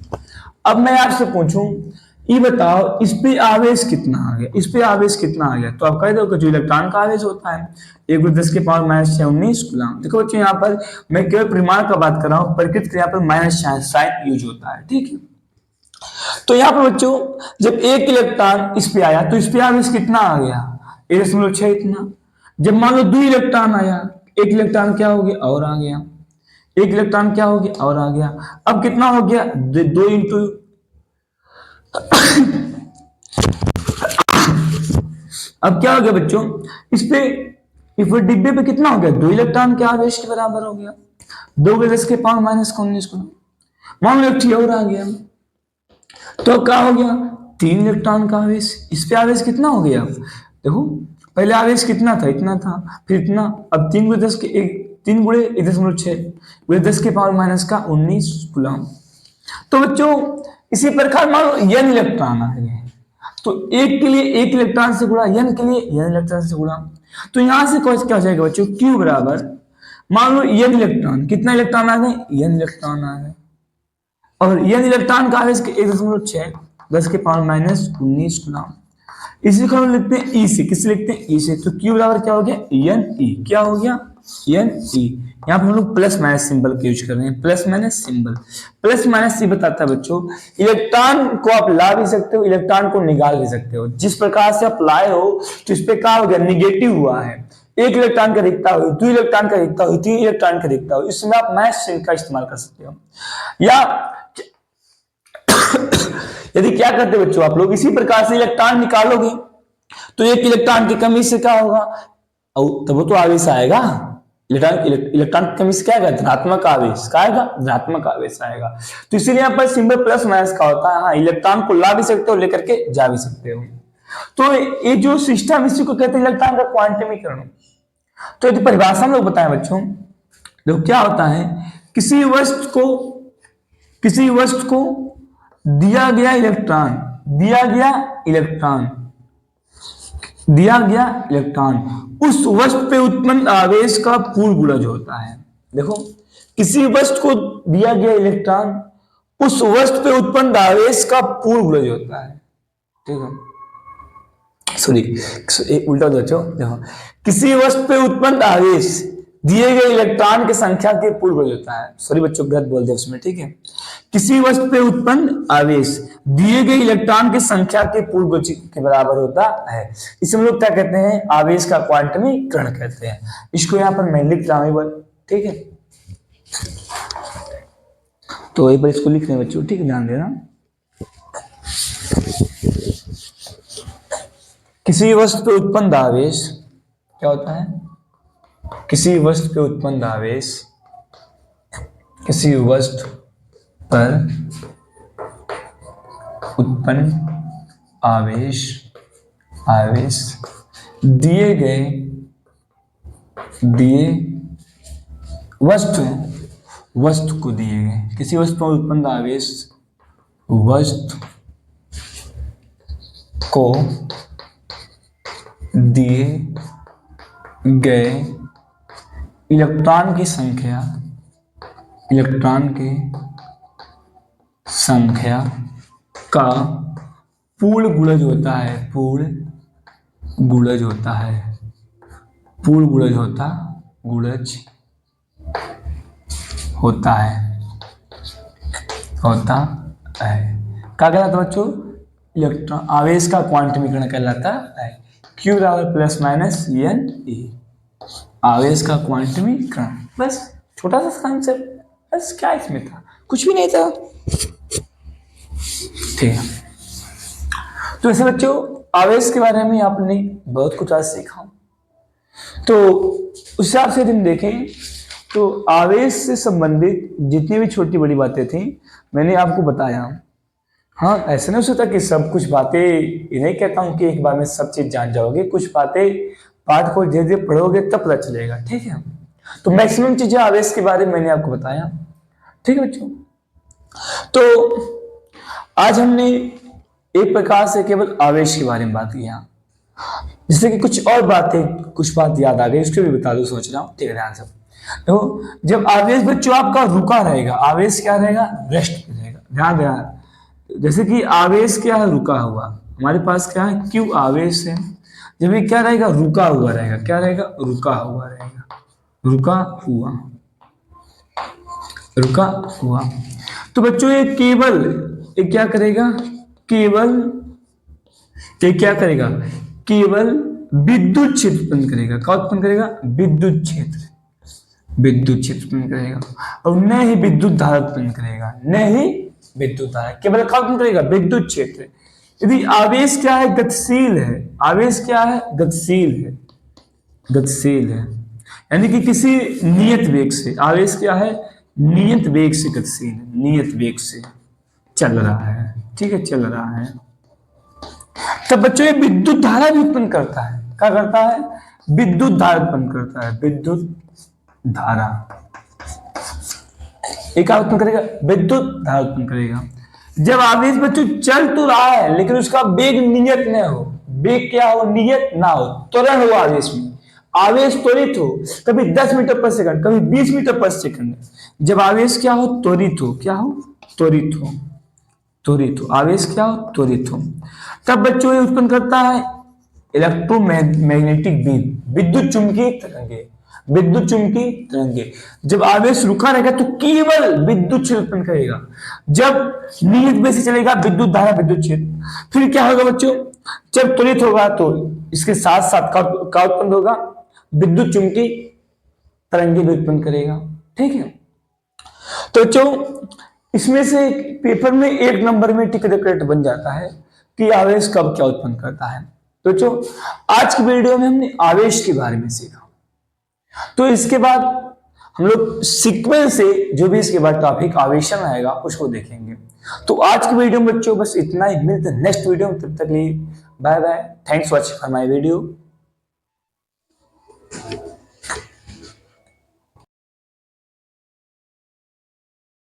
अब मैं आपसे पूछूं, ये बताओ इस पे आवेश कितना आ गया, इस पे आवेश कितना आ गया? तो आप कह दो कि जो इलेक्ट्रॉन का आवेश होता है 1 × 10⁻⁻⁷ 19 कूलम। देखो बच्चों यहाँ पर मैं केवल परिमाण का बात कर रहा हूँ, प्रकृति के यहाँ पर माइनस साइन यूज होता है, ठीक है। तो यहाँ पर बच्चों जब एक इलेक्ट्रॉन इस पे आया तो इस पे आवेश कितना आ गया? 1.6 इतना। जब मान लो 2 इलेक्ट्रॉन आया, एक इलेक्ट्रॉन क्या हो गया? और आ गया। एक इलेक्ट्रॉन क्या हो गया? और आ गया। अब कितना हो गया? 2 इंटू, अब क्या हो गया बच्चों, इस पे इस डिब्बे पे कितना हो गया? 2 इलेक्ट्रॉन के आवेश के बराबर हो गया। 2 × 10⁻⁻�19 को मान लो एक और आ गया, तो क्या हो गया? 3 इलेक्ट्रॉन का आवेश। इस पे आवेश कितना हो गया? देखो पहले आवेश कितना था? इतना था, फिर इतना। अब 3 × 10 के 3 × 1.6 × 10⁻⁻⁻19 कूलम। तो बच्चों इसी प्रकार मान लो n इलेक्ट्रॉन आ गए, तो एक के लिए एक इलेक्ट्रॉन से गुणा, n के लिए n इलेक्ट्रॉन से गुणा। तो यहां से क्या हो जाएगा बच्चों? Q बराबर, मान लो n इलेक्ट्रॉन, कितना इलेक्ट्रॉन आ गए? n इलेक्ट्रॉन आ गए। और n इलेक्ट्रॉन का आवेश 1.6 10⁻⁻⁻19 कूलम। इसी को हम लिखते हैं E से। किससे लिखते हैं? E से। तो Q बराबर क्या हो गया? Ne। क्या हो गया? Ne। यहाँ पर हम लोग प्लस माइनस सिंबल का यूज कर रहे हैं, plus minus symbol. Plus minus ये बताता है बच्चों, इलेक्ट्रॉन को आप ला भी सकते हो, इलेक्ट्रॉन को निकाल भी सकते हो। जिस प्रकार से आप लाए हो तो इस पे क्या हो गया? निगेटिव हुआ है। एक इलेक्ट्रॉन का दिखता हो, 2 इलेक्ट्रॉन का दिखता हो, 3 इलेक्ट्रॉन का दिखता हो, इसमें आप माइनस चिन्ह का इस्तेमाल कर सकते हो। या यदि क्या करते बच्चों आप लोग, इसी प्रकार से इलेक्ट्रॉन निकालोगे तो एक इलेक्ट्रॉन की कमी से क्या होगा? तब वो तो आवेश आएगा। इलेक्ट्रॉन की कमी से क्या आएगा? धनात्मक आवेश। क्या आएगा? धनात्मक आवेश आएगा। तो इसीलिए यहाँ पर सिंबल प्लस माइनस का होता है। हाँ, इलेक्ट्रॉन को ला भी सकते हो, लेकर के जा भी सकते हो। तो ये जो सिस्टम, इसी को कहते हैं इलेक्ट्रॉन का क्वांटमीकरण। तो यदि परिभाषा में लोग बताएं बच्चों, देखो क्या होता है, किसी वस्तु को दिया गया इलेक्ट्रॉन उस वस्तु पे उत्पन्न आवेश का पूर्ण गुणज होता है। देखो किसी वस्तु को दिया गया इलेक्ट्रॉन उस वस्तु पे उत्पन्न आवेश का पूर्ण गुणज होता है, ठीक है। सॉरी, उल्टा बच्चों, देखो किसी वस्तु पे उत्पन्न आवेश दिए गए इलेक्ट्रॉन की संख्या के पूर्ण गुणज होता है। सॉरी बच्चों, गलत बोल दिया उसमें, ठीक है। किसी वस्तु पे उत्पन्न आवेश दिए गए इलेक्ट्रॉन की संख्या के पूर्ण गुणज के बराबर होता है। इसे हम लोग क्या कहते हैं? आवेश का क्वांटमीकरण कहते हैं। इसको यहाँ पर मैं लिख रहा हूं, ठीक है। तो एक बार इसको लिख रहे हैं बच्चों, ठीक है, ध्यान देना। किसी वस्तु पे उत्पन्न आवेश क्या होता है? किसी वस्तु पे उत्पन्न आवेश, किसी वस्तु पर उत्पन्न आवेश दिए वस्तु को दिए गए, किसी वस्तु पर उत्पन्न आवेश वस्तु को दिए गए इलेक्ट्रॉन की संख्या का पूर्ण गुणज होता है। होता है। क्या कहलाता है बच्चों? इलेक्ट्रॉन, आवेश का क्वांटमीकरण कहलाता है। Q बराबर प्लस माइनस एन ई, आवेश का क्वांटमीकरण। बस छोटा सा कॉन्सेप्ट, बस क्या इसमें था, कुछ भी नहीं था। ठीक है, तो ऐसे बच्चों आवेश के बारे में आपने बहुत कुछ आज सीखा। तो उस हिसाब से हम देखें तो आवेश से संबंधित जितनी भी छोटी बड़ी बातें थी मैंने आपको बताया। हाँ, ऐसा नहीं हो सकता कि सब कुछ बातें, ये नहीं कहता हूं कि एक बार में सब चीज जान जाओगे, कुछ बातें पाठ को धीरे धीरे पढ़ोगे तब पता चलेगा। ठीक है, तो मैक्सिमम चीजें आवेश के बारे में मैंने आपको बताया। ठीक है बच्चों, तो आज हमने एक प्रकार से केवल आवेश के बारे में बात किया, जिससे कि कुछ और बातें, कुछ बात याद आ गई, उसको भी बता दो सोच रहा हूँ। ठीक है, ध्यान से तो जब आवेश बच्चों आपका रुका रहेगा, आवेश क्या रहेगा? रेस्ट पे रहेगा। ध्यान देना, जैसे कि आवेश क्या है? रुका हुआ। हमारे पास क्या है? क्यू आवेश है। जब ये क्या रहेगा? रुका हुआ रहेगा। क्या रहेगा? रुका हुआ रहेगा। रुका हुआ, रुका हुआ। तो बच्चों ये केवल, ये क्या करेगा? केवल ये क्या करेगा? केवल विद्युत क्षेत्र उत्पन्न करेगा। क्या उत्पन्न करेगा? विद्युत क्षेत्र, विद्युत क्षेत्र उत्पन्न करेगा, और न ही विद्युत धारा उत्पन्न करेगा, न ही विद्युत धारा, केवल क्या उत्पन्न करेगा? विद्युत क्षेत्र। यदि आवेश क्या है? गतिशील है। आवेश क्या है? गतिशील है, गतिशील है, यानी कि किसी नियत वेग से। आवेश क्या है? नियत वेग से गतिशील है, नियत वेग से चल रहा है। ठीक है, चल रहा है। तब बच्चों ये विद्युत धारा भी उत्पन्न करता है। क्या करता है? विद्युत धारा उत्पन्न करता है, विद्युत धारा। एक क्या उत्पन्न करेगा? विद्युत धारा उत्पन्न करेगा। जब आवेश बच्चों चल तो रहा है लेकिन उसका वेग नियत न हो, वेग क्या हो? नियत ना हो, त्वरण हो आवेश में, आवेश त्वरित हो, कभी 10 मीटर पर सेकंड, कभी 20 मीटर पर सेकंड। जब आवेश क्या हो? त्वरित हो। क्या हो? त्वरित हो, त्वरित हो। आवेश क्या हो? त्वरित हो। तब बच्चों ये उत्पन्न करता है इलेक्ट्रोमैग्नेटिक बीम, विद्युत चुंबकीय तरंगे, विद्युत चुंबकीय तरंगे। जब आवेश रुका रहेगा तो केवल विद्युत क्षेत्र उत्पन्न करेगा। जब नियत वेग से चलेगा, विद्युत धारा, विद्युत क्षेत्र। फिर क्या होगा बच्चों? जब त्वरित होगा तो इसके साथ साथ क्या उत्पन्न होगा? विद्युत चुंबकीय तरंगे भी उत्पन्न करेगा। ठीक है, तो बच्चों इसमें से पेपर में 1 नंबर में टिकट बन जाता है कि आवेश कब क्या उत्पन्न करता है। तो बच्चों आज की वीडियो में हमने आवेश के बारे में सीखा। तो इसके बाद हम लोग सीक्वेंस से जो भी इसके बाद टॉपिक आवेशन आएगा उसको देखेंगे। तो आज की वीडियो में बच्चों बस इतना ही, मिलते हैं नेक्स्ट वीडियो में, तब तक लिए bye bye, thanks for watching my video.